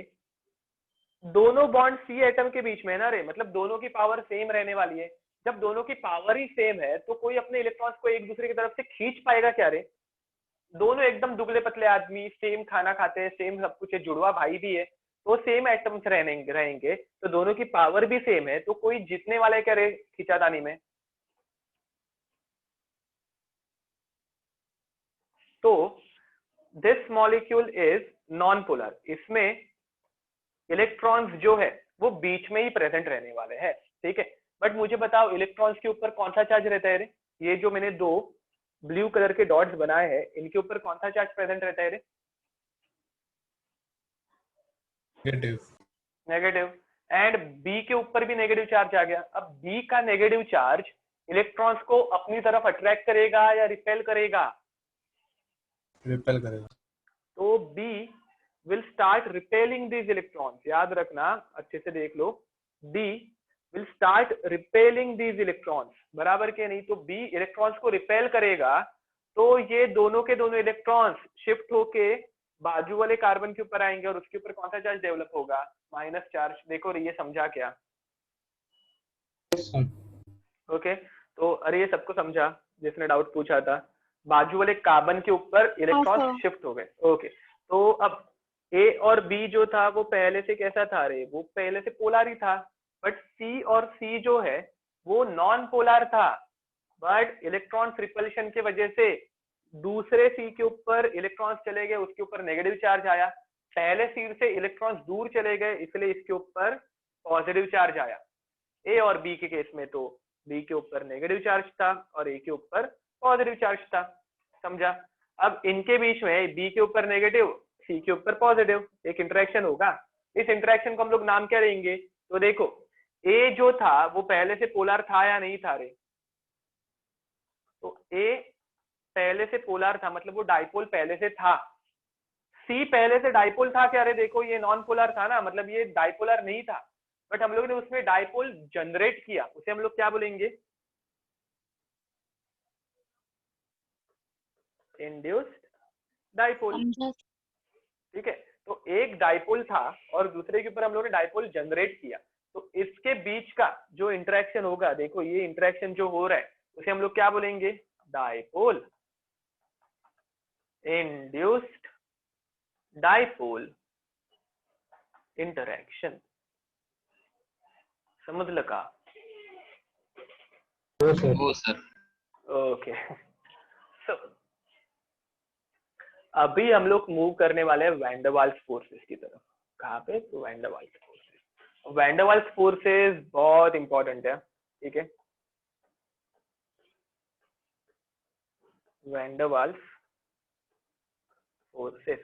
दोनों बॉन्ड C एटम के बीच में है ना रे, मतलब दोनों की पावर सेम रहने वाली है। जब दोनों की पावर ही सेम है तो कोई अपने इलेक्ट्रॉन्स को एक दूसरे की तरफ से खींच पाएगा क्या रे? दोनों एकदम दुबले पतले आदमी, सेम खाना खाते हैं, सेम सब कुछ है, जुड़वा भाई भी है, तो सेम एटम्स रहेंगे तो दोनों की पावर भी सेम है, तो कोई जीतने वाला है क्या रे खींचातानी में? तो this molecule is non polar, इसमें इलेक्ट्रॉन्स जो है वो बीच में ही प्रेजेंट रहने वाले हैं, ठीक है। बट मुझे बताओ इलेक्ट्रॉन्स के ऊपर कौन सा चार्ज रहता है रे? ये जो मैंने दो ब्लू कलर के डॉट्स बनाए हैं इनके ऊपर कौन सा चार्ज प्रेजेंट रहता है रे? नेगेटिव। नेगेटिव। एंड बी के ऊपर भी नेगेटिव चार्ज आ गया। अब बी का नेगेटिव चार्ज इलेक्ट्रॉन्स को अपनी तरफ अट्रैक्ट करेगा या रिपेल करेगा? रिपेल करेगा। तो B will start repelling these electrons, याद रखना अच्छे से देख लो, B will start repelling these electrons, बराबर के नहीं? तो बी इलेक्ट्रॉन्स को रिपेल करेगा तो ये दोनों के दोनों इलेक्ट्रॉन्स शिफ्ट होके बाजू वाले कार्बन के ऊपर आएंगे और उसके ऊपर कौन सा चार्ज डेवलप होगा? Minus charge. देखो ये समझा क्या? ओके तो अरे ये सबको समझा जिसने डाउट पूछा था? बाजू वाले कार्बन के ऊपर इलेक्ट्रॉन शिफ्ट हो गए। ओके तो अब ए और बी जो था वो पहले से कैसा था रे? वो पहले से पोलर ही था, बट सी और सी जो है वो नॉन पोलर था, बट इलेक्ट्रॉन रिपल्शन की वजह से दूसरे सी के ऊपर इलेक्ट्रॉन्स चले गए, उसके ऊपर नेगेटिव चार्ज आया। पहले सी से इलेक्ट्रॉन्स दूर चले गए इसलिए इसके ऊपर पॉजिटिव चार्ज आया। ए और बी के केस में तो बी के ऊपर नेगेटिव चार्ज था और ए के ऊपर पॉजिटिव चार्ज था, समझा? अब इनके बीच में बी के ऊपर नेगेटिव, सी के ऊपर पॉजिटिव, एक इंटरेक्शन होगा। इस इंटरेक्शन को हम लोग नाम क्या देंगे? तो देखो ए जो था वो पहले से पोलर था या नहीं था रे? तो ए पहले से पोलर था, मतलब वो डाइपोल पहले से था। सी पहले से डाइपोल था क्या रे? देखो ये नॉन पोलर था ना, मतलब ये डाइपोलर नहीं था, बट हम लोग ने उसमें डाइपोल जनरेट किया, उसे हम लोग क्या बोलेंगे? इंड्यूस्ड डाइपोल, ठीक है। तो एक डाइपोल था और दूसरे के ऊपर हम लोग ने डाइपोल जनरेट किया, तो इसके बीच का जो इंटरेक्शन होगा, देखो ये इंटरेक्शन जो हो रहा है उसे हम लोग क्या बोलेंगे? डाइपोल इंड्यूस्ड डाइपोल इंटरेक्शन, समझ लगा? वो सर। ओके सो अभी हम लोग मूव करने वाले हैं वैन डर वाल्स फोर्सेस की तरफ। कहाँ पे? तो van der Waals forces. Van der Waals forces बहुत इंपॉर्टेंट है, ठीक है। Van der Waals forces.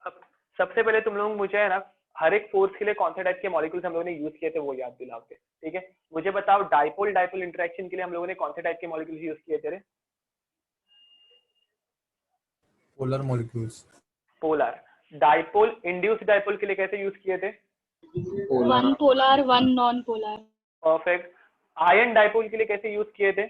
अब सबसे पहले तुम लोग मुझे है ना हर एक फोर्स के लिए कौन से टाइप के मॉलिक्यूल्स हम लोगों ने यूज किए थे वो याद दिलाओगे, ठीक है। मुझे बताओ डाइपोल डाइपोल इंटरेक्शन के लिए हम लोगों ने कौन से टाइप के मॉलिक्यूल्स यूज किए थे? Polar molecules. Polar. Dipole induced dipole के लिए कैसे यूज किए थे? One polar one non polar. Perfect. Ion dipole के लिए कैसे यूज किए थे?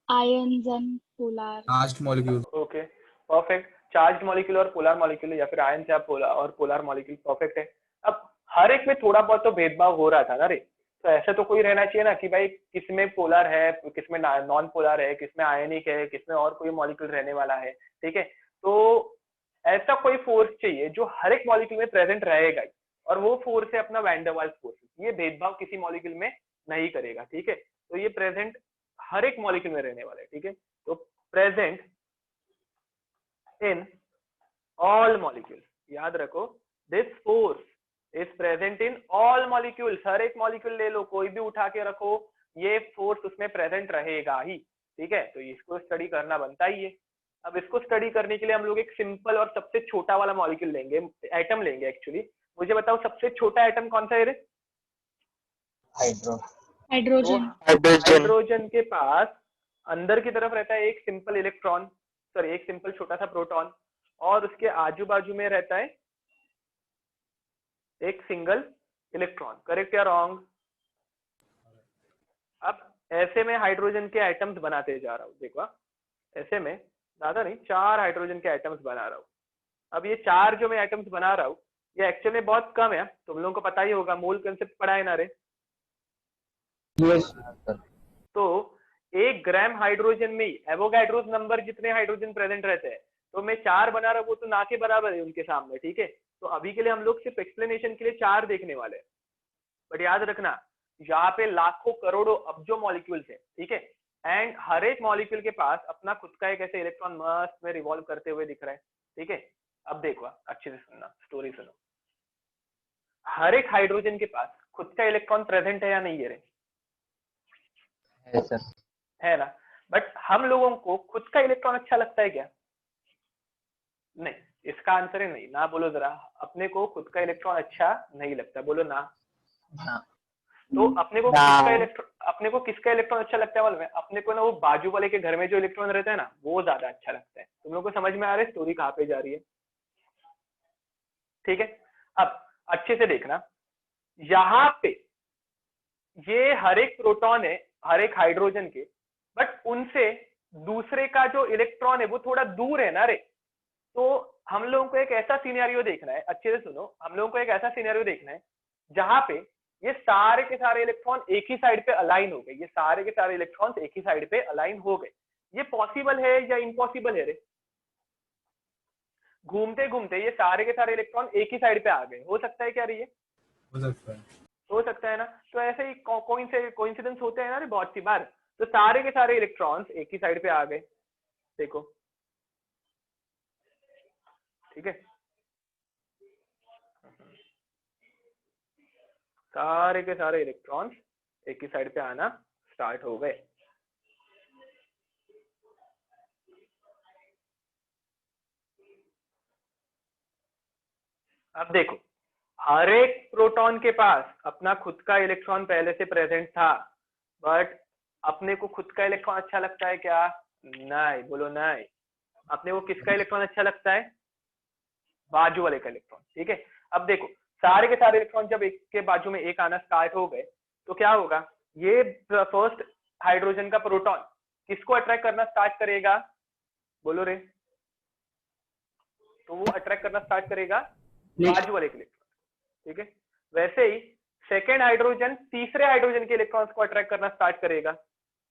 Ions and polar. Charged molecule. Okay perfect. Charge molecule और पोलर मॉलिक्यूल या फिर आयन से पोलर और पोलर मॉलिक्यूल, परफेक्ट है। अब हर एक में थोड़ा बहुत तो भेदभाव हो रहा था ना रे, तो ऐसा तो कोई रहना चाहिए ना कि भाई किसमें पोलर है, किसमें नॉन पोलर है, किसमें आयनिक है, किसमें और कोई मॉलिक्यूल रहने वाला है, ठीक है। तो ऐसा कोई फोर्स चाहिए जो हर एक मॉलिक्यूल में प्रेजेंट रहेगा ही, और वो फोर्स है अपना वैन डर वाल्स फोर्स। ये भेदभाव किसी मॉलिक्यूल में नहीं करेगा, ठीक है। तो ये प्रेजेंट हर एक मॉलिक्यूल में रहने वाला है, ठीक है। तो प्रेजेंट इन ऑल मॉलिक्यूल्स, याद रखो this force is present in all molecules. हर एक मॉलिक्यूल ले लो, कोई भी उठा के रखो, ये फोर्स उसमें प्रेजेंट रहेगा ही, ठीक है। तो इसको स्टडी करना बनता ही है। अब इसको स्टडी करने के लिए हम लोग एक सिंपल और सबसे छोटा वाला मॉलिक्यूल लेंगे, एटम लेंगे एक्चुअली। मुझे बताओ सबसे छोटा एटम कौन सा है रे? हाइड्रोजन। हाइड्रोजन के पास अंदर की तरफ रहता है एक सिंपल इलेक्ट्रॉन, सॉरी एक सिंपल छोटा सा प्रोटॉन, और उसके आजू बाजू में रहता है एक सिंगल इलेक्ट्रॉन। करेक्ट या रॉन्ग? अब ऐसे में हाइड्रोजन के एटम्स बनाते जा रहा हूँ, देखो ऐसे में ज्यादा नहीं, 4 हाइड्रोजन के एटम्स बना रहा हूँ। अब ये 4 जो मैं एटम्स बना रहा हूँ ये एक्चुअल में बहुत कम है, तुम लोगों को पता ही होगा, मोल कंसेप्ट पढ़ा है ना रे? yes, sir. तो 1 ग्राम हाइड्रोजन में एवोगाड्रोस नंबर जितने हाइड्रोजन प्रेजेंट रहते हैं, तो मैं 4 बना रहा हूँ, वो तो ना के बराबर है उनके सामने, ठीक है। तो अभी के लिए हम लोग सिर्फ एक्सप्लेनेशन के लिए 4 देखने वाले हैं, बट याद रखना यहाँ पे लाखों करोड़ों अब्जो मॉलिक्यूल्स है, ठीक है। एंड हर एक मॉलिक्यूल के पास अपना खुद का एक ऐसे इलेक्ट्रॉन मस्त में रिवॉल्व करते हुए दिख रहा है, ठीक है। अब देखो अच्छे से सुनना, स्टोरी सुनो। हर एक हाइड्रोजन के पास खुद का इलेक्ट्रॉन प्रेजेंट है या नहीं है रे? है सर। है ना। बट हम लोगों को खुद का इलेक्ट्रॉन अच्छा लगता है क्या? नहीं, इसका आंसर है नहीं। ना बोलो जरा, अपने को खुद का इलेक्ट्रॉन अच्छा नहीं लगता, बोलो ना। हाँ। तो अपने को ना। किसका इलेक्ट्रॉन अच्छा लगता है मालूम है? अपने को ना वो बाजू वाले के घर में जो इलेक्ट्रॉन रहता है ना, वो ज्यादा अच्छा लगता है। तुम लोग को समझ में आ रहा है स्टोरी कहाँ पे जा रही है? ठीक है, अब अच्छे से देखना, यहाँ पे ये हर एक प्रोटॉन है हर एक हाइड्रोजन के, बट उनसे दूसरे का जो इलेक्ट्रॉन है वो थोड़ा दूर है ना रे। तो हम लोगों को एक ऐसा सिनेरियो देखना है, अच्छे से सुनो, हम लोगों को एक ऐसा सिनेरियो देखना है जहां पे ये सारे के सारे इलेक्ट्रॉन एक ही साइड पे अलाइन हो गए, ये सारे के सारे इलेक्ट्रॉन्स एक ही साइड पे अलाइन हो गए। ये पॉसिबल है या इम्पॉसिबल है रे? घूमते घूमते ये सारे के सारे इलेक्ट्रॉन एक ही साइड पे आ गए, हो सकता है क्या रे? ये हो सकता है। हो सकता है ना। तो ऐसे ही कोइंसिडेंस होते हैं ना रे बहुत सी बार। तो सारे के सारे इलेक्ट्रॉन्स एक ही साइड पे आ गए, देखो, ठीक है। सारे के सारे इलेक्ट्रॉन्स एक ही साइड पे आना स्टार्ट हो गए। अब देखो, हर एक प्रोटॉन के पास अपना खुद का इलेक्ट्रॉन पहले से प्रेजेंट था, बट अपने को खुद का इलेक्ट्रॉन अच्छा लगता है क्या? नहीं, बोलो नहीं। अपने को किसका इलेक्ट्रॉन अच्छा लगता है? बाजू वाले का इलेक्ट्रॉन, ठीक है। अब देखो, सारे के सारे इलेक्ट्रॉन जब एक के बाजू में एक आना स्टार्ट हो गए, तो क्या होगा? ये फर्स्ट हाइड्रोजन का प्रोटॉन किसको अट्रैक्ट करना स्टार्ट करेगा? बोलो रे। तो वो अट्रैक्ट करना स्टार्ट करेगा बाजू वाले के इलेक्ट्रॉन, ठीक है। वैसे ही सेकेंड हाइड्रोजन तीसरे हाइड्रोजन के इलेक्ट्रॉन्स को अट्रैक्ट करना स्टार्ट करेगा,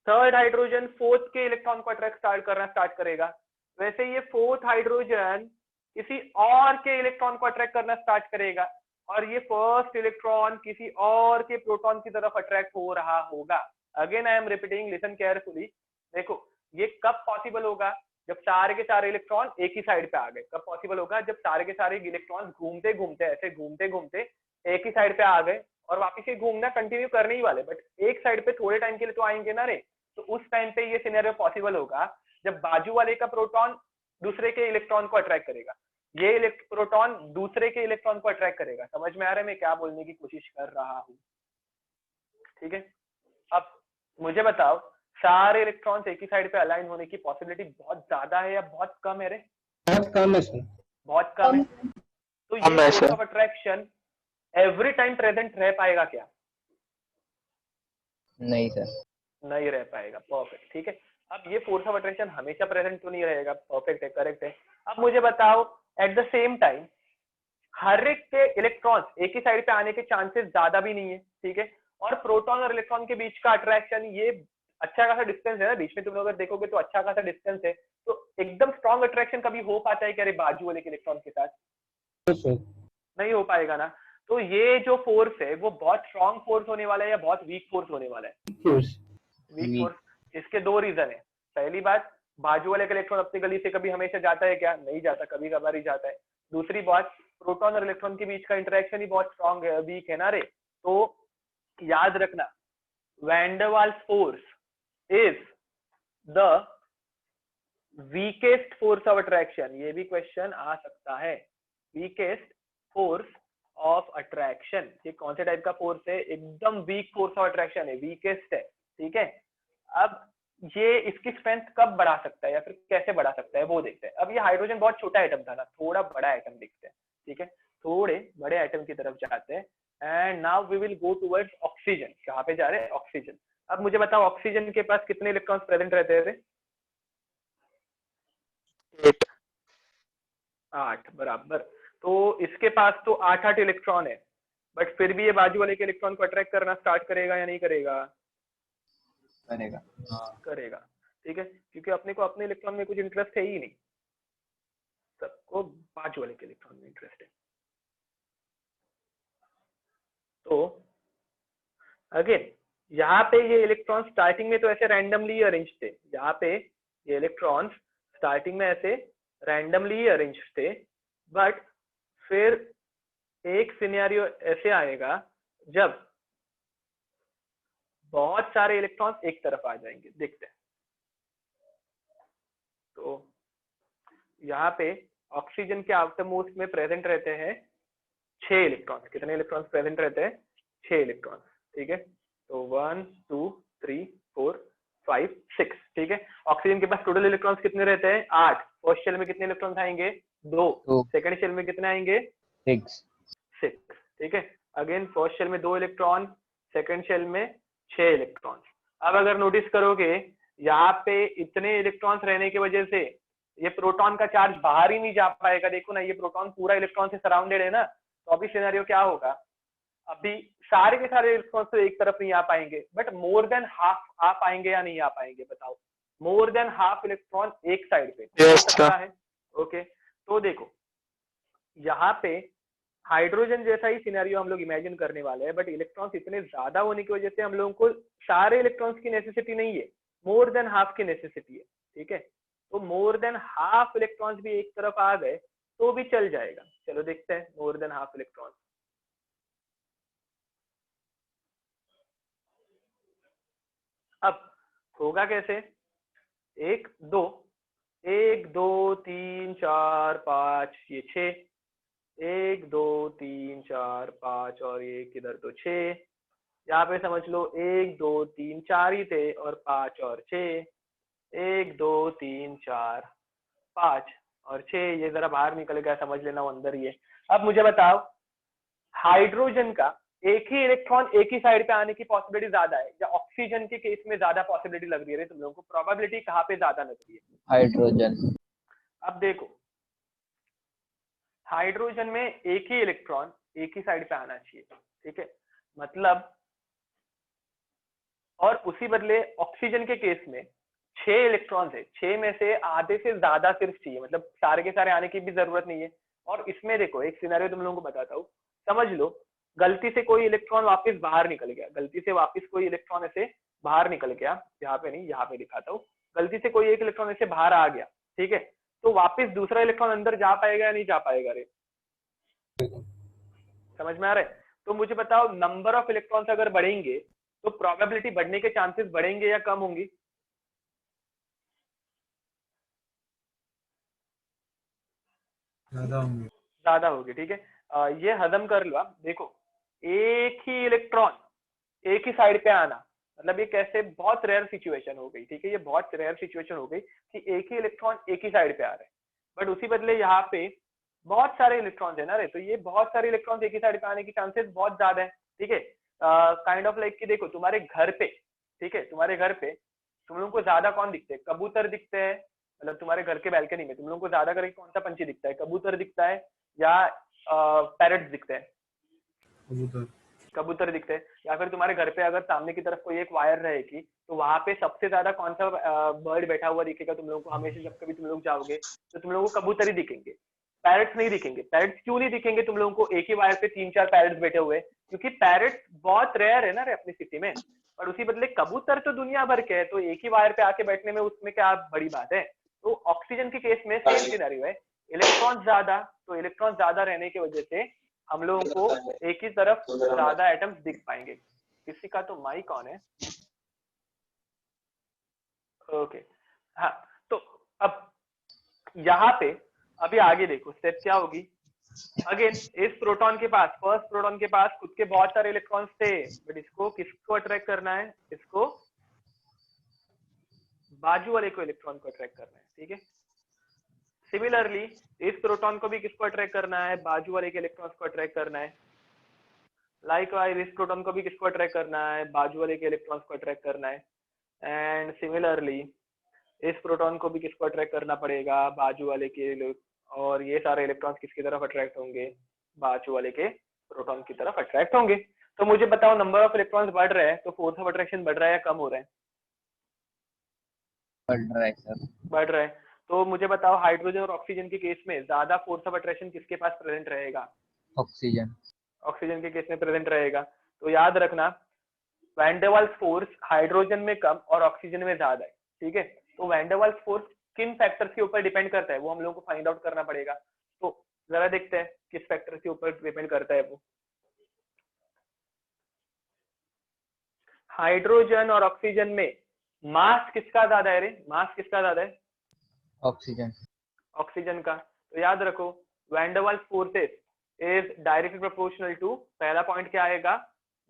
थर्ड हाइड्रोजन फोर्थ के इलेक्ट्रॉन को अट्रैक्ट करना स्टार्ट करेगा। वैसे ये फोर्थ हाइड्रोजन किसी और के इलेक्ट्रॉन को अट्रैक्ट करना स्टार्ट करेगा, और ये फर्स्ट इलेक्ट्रॉन किसी और के प्रोटॉन की तरफ अट्रैक्ट हो रहा होगा। Again I am repeating, listen carefully. देखो, ये कब पॉसिबल होगा? जब सारे के सारे इलेक्ट्रॉन एक ही साइड पे आ गए। कब पॉसिबल होगा? जब सारे के सारे इलेक्ट्रॉन घूमते घूमते ऐसे घूमते घूमते एक ही साइड पे आ गए, और वापिस ये घूमना कंटिन्यू करने ही वाले, बट एक साइड पे थोड़े टाइम के लिए तो आएंगे ना रे। तो उस टाइम पे ये सिनेरियो पॉसिबल होगा जब बाजू वाले का प्रोटॉन दूसरे के इलेक्ट्रॉन को अट्रैक्ट करेगा, ये प्रोटॉन दूसरे के इलेक्ट्रॉन को अट्रैक्ट करेगा। समझ में आ रहा है मैं क्या बोलने की कोशिश कर रहा हूँ? ठीक है। अब मुझे बताओ, सारे इलेक्ट्रॉन्स एक ही साइड पे अलाइन होने की पॉसिबिलिटी बहुत ज्यादा है या बहुत कम है रे? बहुत कम है सर। बहुत कम है। तो ये कम है force sir. Of attraction every time present रह पाएगा क्या? नहीं सर। नहीं रह पाएगा। परफेक्ट, ठीक है। अब ये फोर्स ऑफ अट्रैक्शन हमेशा प्रेजेंट तो नहीं रहेगा। परफेक्ट है, करेक्ट है। अब मुझे बताओ, एट द सेम टाइम हर एक के इलेक्ट्रॉन्स एक ही साइड पे आने के चांसेस ज्यादा भी नहीं है, ठीक है। और प्रोटॉन और इलेक्ट्रॉन के बीच का अट्रैक्शन, ये अच्छा खासा डिस्टेंस है ना बीच में, तुम लोग अगर देखोगे तो अच्छा खासा डिस्टेंस है। तो एकदम स्ट्रॉन्ग अट्रैक्शन कभी हो पाता है क्या रे बाजू वाले के इलेक्ट्रॉन के साथ? नहीं हो पाएगा ना। तो ये जो फोर्स है वो बहुत स्ट्रॉन्ग फोर्स होने वाला है या बहुत वीक फोर्स होने वाला है? Weak force. इसके दो रीजन है। पहली बात, बाजू वाले का इलेक्ट्रॉन अपनी गली से कभी हमेशा जाता है क्या? नहीं जाता, कभी कभार ही जाता है। दूसरी बात, प्रोटॉन और इलेक्ट्रॉन के बीच का इंटरेक्शन ही बहुत स्ट्रॉन्ग है, वीक है ना रे। तो याद रखना, van der Waals force is the weakest force of attraction. ये भी क्वेश्चन आ सकता है। वीकेस्ट फोर्स ऑफ अट्रैक्शन, ये कौन से टाइप का फोर्स है? एकदम वीक फोर्स ऑफ अट्रैक्शन है, वीकेस्ट है, ठीक है। अब ये इसकी स्ट्रेंथ कब बढ़ा सकता है या फिर कैसे बढ़ा सकता है वो देखते हैं। अब ये हाइड्रोजन बहुत छोटा एटम था ना, थोड़ा बड़ा एटम देखते हैं, ठीक है। थोड़े बड़े एटम की तरफ जाते हैं, and now we will go towards oxygen. कहाँ पे जा रहे हैं? ऑक्सीजन। अब मुझे बताओ, ऑक्सीजन के पास कितने इलेक्ट्रॉन्स प्रेजेंट रहते हैं? 8। 8, बराबर। तो इसके पास तो 8 इलेक्ट्रॉन है, बट फिर भी ये बाजू वाले के इलेक्ट्रॉन को अट्रैक्ट करना स्टार्ट करेगा या नहीं करेगा? करेगा। हाँ करेगा, ठीक है, क्योंकि अपने को अपने इलेक्ट्रॉन में कुछ इंटरेस्ट है ही नहीं, सबको बाजू वाले के इलेक्ट्रॉन में इंटरेस्ट है। तो अगेन यहाँ पे ये इलेक्ट्रॉन स्टार्टिंग में तो ऐसे रैंडमली अरेंज थे, यहाँ पे ये इलेक्ट्रॉन्स स्टार्टिंग में ऐसे रैंडमली अरेंज थे, बट फिर एक सिनेरियो ऐसे आएगा जब बहुत सारे इलेक्ट्रॉन्स एक तरफ आ जाएंगे। देखते हैं, तो यहाँ पे ऑक्सीजन के आउटर मोस्ट में प्रेजेंट रहते हैं 6 इलेक्ट्रॉन्स। कितने इलेक्ट्रॉन्स प्रेजेंट रहते हैं? 6 इलेक्ट्रॉन्स, ठीक है। तो 1 2 3 4 5 6, ठीक है। ऑक्सीजन के पास टोटल इलेक्ट्रॉन्स कितने रहते हैं? 8। फर्स्ट शेल में कितने इलेक्ट्रॉन्स आएंगे? 2। सेकंड शेल में कितने आएंगे? 6, ठीक है। अगेन फर्स्ट शेल में 2 इलेक्ट्रॉन, सेकंड शेल में 6 इलेक्ट्रॉन्स। अब अगर नोटिस करोगे यहाँ पे इतने इलेक्ट्रॉन्स रहने की वजह से ये प्रोटॉन का चार्ज बाहर ही नहीं जा पाएगा। देखो ना, ये प्रोटॉन पूरा इलेक्ट्रॉन से सराउंडेड है ना, तो अभी सिनेरियो क्या होगा? अभी सारे के सारे इलेक्ट्रॉन्स तो एक तरफ नहीं आ पाएंगे, बट मोर देन हाफ आ पाएंगे या नहीं आ पाएंगे? बताओ, मोर देन हाफ इलेक्ट्रॉन एक साइड पे हो सकता है। ओके, तो देखो यहाँ पे हाइड्रोजन जैसा ही सिनेरियो हम लोग इमेजिन करने वाले हैं, बट इलेक्ट्रॉन्स इतने ज्यादा होने की वजह से हम लोगों को सारे इलेक्ट्रॉन्स की नेसेसिटी नहीं है, मोर देन हाफ की नेसेसिटी है, ठीक है। तो मोर देन हाफ इलेक्ट्रॉन्स भी एक तरफ आ गए तो भी चल जाएगा। चलो देखते हैं मोर देन हाफ इलेक्ट्रॉन्स। अब होगा कैसे? 1 2 1 2 3 4 5, ये 6, 1 2 3 4 5 और ये किधर तो 6। यहाँ पे समझ लो 1 2 3 4 ही थे और 5 और 6, 1 2 3 4 5 और 6, ये जरा बाहर निकल गया, समझ लेना वो अंदर ही है। अब मुझे बताओ, हाइड्रोजन का एक ही इलेक्ट्रॉन एक ही साइड पे आने की पॉसिबिलिटी ज्यादा है या ऑक्सीजन के केस में ज्यादा पॉसिबिलिटी लग रही है? तुम लोगों को प्रोबेबिलिटी कहाँ पे ज्यादा लग रही है? हाइड्रोजन। अब देखो, हाइड्रोजन में एक ही इलेक्ट्रॉन एक ही साइड पे आना चाहिए, ठीक है, मतलब, और उसी बदले ऑक्सीजन के केस में 6 इलेक्ट्रॉन्स है, 6 में से आधे से ज्यादा सिर्फ चाहिए, मतलब सारे के सारे आने की भी जरूरत नहीं है। और इसमें देखो एक सिनेरियो तुम लोगों को बताता हूँ, समझ लो गलती से कोई इलेक्ट्रॉन वापस बाहर निकल गया, गलती से वापस कोई इलेक्ट्रॉन ऐसे बाहर निकल गया, यहाँ पे नहीं, यहाँ पे दिखाता हूँ, गलती से कोई एक इलेक्ट्रॉन ऐसे बाहर आ गया, ठीक है, तो वापस दूसरा इलेक्ट्रॉन अंदर जा पाएगा या नहीं जा पाएगा? रे समझ में आ रहा है? तो मुझे बताओ, नंबर ऑफ इलेक्ट्रॉन्स अगर बढ़ेंगे तो प्रोबेबिलिटी बढ़ने के चांसेस बढ़ेंगे या कम होंगी? ज्यादा होंगे। ज्यादा होगी, ठीक है। ये हजम कर लो आप। देखो, एक ही इलेक्ट्रॉन एक ही साइड पे आना, मतलब ये कैसे बहुत रेयर सिचुएशन हो गई, ठीक है, ये बहुत रेयर सिचुएशन हो गई कि एक ही इलेक्ट्रॉन एक ही साइड पे आ रहे हैं, बट उसी बदले यहाँ पे बहुत सारे इलेक्ट्रॉन्स है ना रे, तो ये बहुत सारे इलेक्ट्रॉन्स एक ही साइड पे आने की चांसेस बहुत ज्यादा है, ठीक है। काइंड ऑफ लाइक कि देखो तुम्हारे घर पे, ठीक है, तुम्हारे घर पे तुम लोगों को ज्यादा कौन दिखते हैं? कबूतर दिखते हैं, मतलब तुम्हारे घर के बैल्कनी में तुम लोगों को ज्यादा करके कौन सा पंछी दिखता है? कबूतर दिखता है या पैरट दिखते हैं? कबूतर। कबूतर दिखते हैं। या फिर तुम्हारे घर पे अगर सामने की तरफ कोई एक वायर रहेगी तो वहां पे सबसे ज्यादा कौन सा बर्ड बैठा हुआ दिखेगा तुम लोगों को? हमेशा जब कभी तुम लोग जाओगे तो तुम लोगों को कबूतर ही दिखेंगे, पैरट्स नहीं दिखेंगे। पैरट्स क्यों नहीं दिखेंगे तुम लोगों को? एक ही वायर पे 3-4 पैरट्स बैठे हुए, क्योंकि पैरट बहुत रेयर है ना रे अपनी सिटी में, और उसी बदले कबूतर तो दुनिया भर के है, तो एक ही वायर पे आके बैठने में उसमें क्या बड़ी बात है? तो ऑक्सीजन के केस में सेम सिनेरियो है, इलेक्ट्रॉन ज्यादा, तो इलेक्ट्रॉन ज्यादा रहने की वजह से हम लोगों को एक ही तरफ ज्यादा एटम्स दिख पाएंगे। किसी का तो माइक ऑन है, ओके, हाँ। तो अब यहाँ पे अभी आगे देखो स्टेप क्या होगी। अगेन इस प्रोटॉन के पास, फर्स्ट प्रोटॉन के पास खुद के बहुत सारे इलेक्ट्रॉन्स थे, बट इसको किसको अट्रैक्ट करना है? इसको बाजू वाले को इलेक्ट्रॉन को अट्रैक्ट करना है, ठीक है। सिमिलरली इस प्रोटॉन को भी किसको अट्रैक्ट करना है? बाजू वाले के इलेक्ट्रॉन्स को अट्रैक्ट करना है। लाइकवाइज इस प्रोटॉन को भी किसको अट्रैक्ट करना है? बाजू वाले के इलेक्ट्रॉन्स को अट्रैक्ट करना है। एंड सिमिलरली इस प्रोटॉन को भी किसको अट्रैक्ट करना पड़ेगा? बाजू वाले के, और ये सारे इलेक्ट्रॉन्स किसकी तरफ अट्रैक्ट होंगे? बाजू वाले के प्रोटॉन की तरफ अट्रैक्ट होंगे। तो मुझे बताओ, नंबर ऑफ इलेक्ट्रॉन्स बढ़ रहे हैं तो फोर्स ऑफ अट्रैक्शन बढ़ रहा है या कम हो रहा है? बढ़ रहा है सर। बढ़ रहा है। तो मुझे बताओ हाइड्रोजन और ऑक्सीजन के केस में ज्यादा फोर्स ऑफ अट्रैक्शन किसके पास प्रेजेंट रहेगा? ऑक्सीजन। ऑक्सीजन के केस में प्रेजेंट रहेगा। तो याद रखना van der Waals force hydrogen में कम और ऑक्सीजन में ज्यादा है, ठीक है। तो वैन डर वाल्स फोर्स किन फैक्टर्स के ऊपर डिपेंड करता है वो हम लोगों को फाइंड आउट करना पड़ेगा। तो जरा देखते हैं किस फैक्टर के ऊपर डिपेंड करता है वो। हाइड्रोजन और ऑक्सीजन में मास किसका ज्यादा है रे? मास किसका ज्यादा है? ऑक्सीजन। ऑक्सीजन का। तो याद रखो van der Waals forces is directly proportional to, पहला पॉइंट क्या आएगा?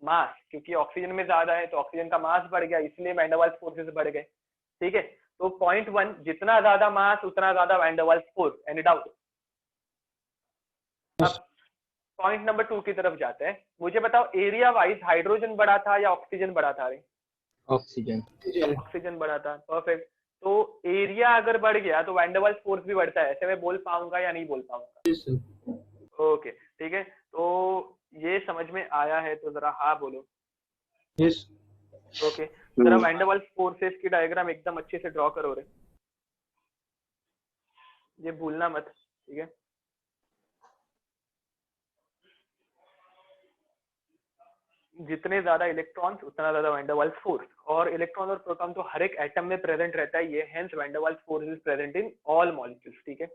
मास, क्योंकि ऑक्सीजन में ज्यादा है तो ऑक्सीजन का मास बढ़ गया इसलिए वैन डर वाल्स फोर्सेस बढ़ गए, ठीक है। तो पॉइंट 1 जितना ज्यादा मास उतना ज्यादा van der Waals force, any doubt? अब पॉइंट नंबर 2 की तरफ जाते हैं। मुझे बताओ एरिया वाइज हाइड्रोजन बड़ा था या ऑक्सीजन बड़ा था रे? ऑक्सीजन। ऑक्सीजन बढ़ा था, परफेक्ट। तो एरिया अगर बढ़ गया तो वैन डर वाल्स फोर्स भी बढ़ता है, ऐसे मैं बोल पाऊंगा या नहीं बोल पाऊंगा? ओके ठीक है, तो ये समझ में आया है तो जरा हाँ बोलो। यस। ओके जरा वैन डर वाल्स फोर्सेस की डायग्राम एकदम अच्छे से ड्रॉ करो रे, ये भूलना मत, ठीक है। जितने ज्यादा इलेक्ट्रॉन्स उतना ज्यादा वैन डर वाल्स फोर्स, और इलेक्ट्रॉन और प्रोटॉन तो हर एक एटम में प्रेजेंट रहता है, ये hence van der Waals force is present in all molecules, ठीक है,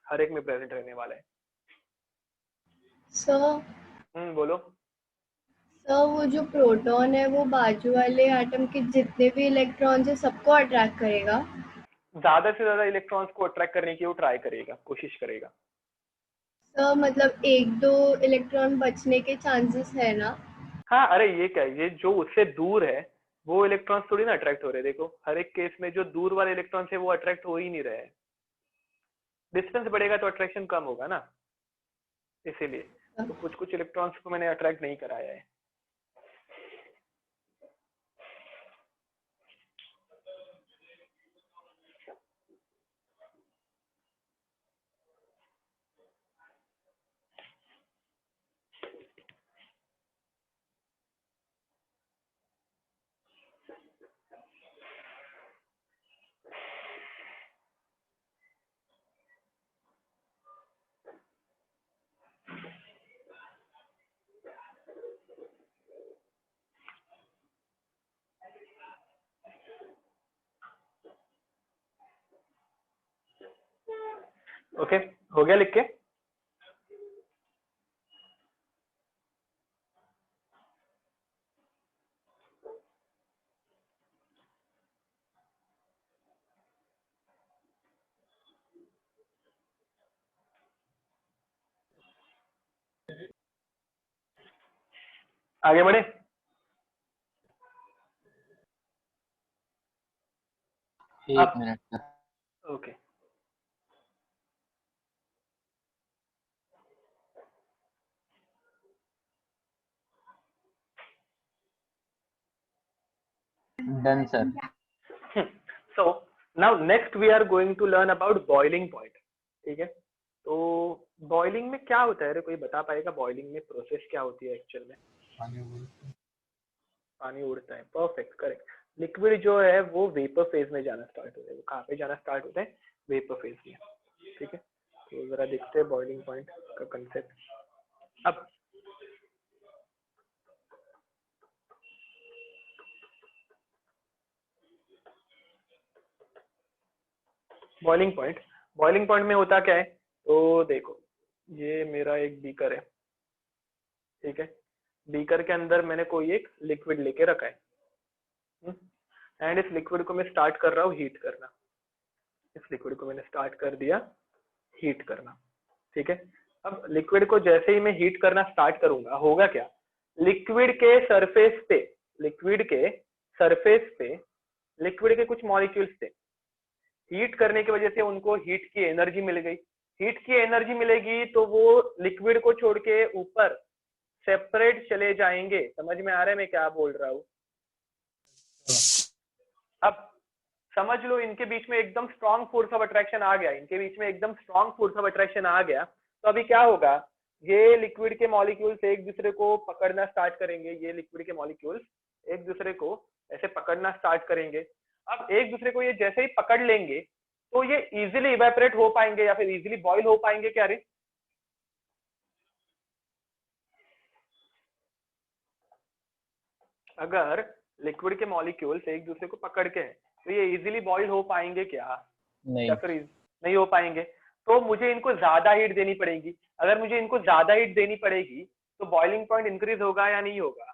हर एक में प्रेजेंट रहने वाला है। सर बोलो। सर वो जो प्रोटॉन है वो बाजू वाले एटम के जितने भी इलेक्ट्रॉन्स है सबको अट्रैक्ट करेगा? ज्यादा से ज्यादा इलेक्ट्रॉन्स को अट्रैक्ट करने की वो ट्राई करेगा, कोशिश करेगा। सर मतलब एक दो इलेक्ट्रॉन बचने के चांसेस है ना? हाँ अरे ये क्या है, ये जो उससे दूर है वो इलेक्ट्रॉन्स थोड़ी ना अट्रैक्ट हो रहे, देखो हर एक केस में जो दूर वाले इलेक्ट्रॉन्स है वो अट्रैक्ट हो ही नहीं रहे हैं, डिस्टेंस बढ़ेगा तो अट्रैक्शन कम होगा ना, इसीलिए तो कुछ कुछ इलेक्ट्रॉन्स को मैंने अट्रैक्ट नहीं कराया है। ओके हो गया लिख के? आगे बढ़े? एक minute sir. Okay done sir. so now next we are going to learn about boiling point, ठीक है। तो बॉइलिंग में क्या होता है रे, कोई बता पाएगा बॉइलिंग में प्रोसेस क्या होती है एक्चुअल में? पानी उड़ता है, परफेक्ट करेक्ट। लिक्विड जो है वो वेपर फेज में जाना स्टार्ट होता है, वो कहाँ पे जाना स्टार्ट होता है? वेपर फेज में, ठीक है। तो जरा देखते हैं बॉइलिंग पॉइंट का कंसेप्ट। अब बॉइलिंग पॉइंट में होता क्या है, तो देखो ये मेरा एक बीकर है, ठीक है। बीकर के अंदर मैंने कोई एक लिक्विड लेके रखा है, एंड इस लिक्विड को मैं स्टार्ट कर रहा हूँ हीट करना, इस लिक्विड को मैंने स्टार्ट कर दिया हीट करना, ठीक है। अब लिक्विड को जैसे ही मैं हीट करना स्टार्ट करूंगा होगा क्या? लिक्विड के सरफेस पे लिक्विड के कुछ मॉलिक्यूल्स थे, हीट करने की वजह से उनको हीट की एनर्जी मिल गई, हीट की एनर्जी मिलेगी तो वो लिक्विड को छोड़ के ऊपर सेपरेट चले जाएंगे। समझ में आ रहा है मैं क्या बोल रहा हूँ? अब समझ लो इनके बीच में एकदम स्ट्रॉन्ग फोर्स ऑफ अट्रैक्शन आ गया, तो अभी क्या होगा, ये लिक्विड के मॉलिक्यूल्स एक दूसरे को पकड़ना स्टार्ट करेंगे, ये लिक्विड के मॉलिक्यूल्स एक दूसरे को ऐसे पकड़ना स्टार्ट करेंगे, अब एक दूसरे को ये जैसे ही पकड़ लेंगे तो ये इजीली इवेपोरेट हो पाएंगे या फिर इजीली बॉईल हो पाएंगे क्या रे? अगर लिक्विड के मॉलिक्यूल्स एक दूसरे को पकड़ के हैं तो ये इजीली बॉईल हो पाएंगे क्या नहीं। या फिर नहीं हो पाएंगे? तो मुझे इनको ज्यादा हीट देनी पड़ेगी। अगर मुझे इनको ज्यादा हीट देनी पड़ेगी तो बॉइलिंग पॉइंट इंक्रीज होगा या नहीं होगा?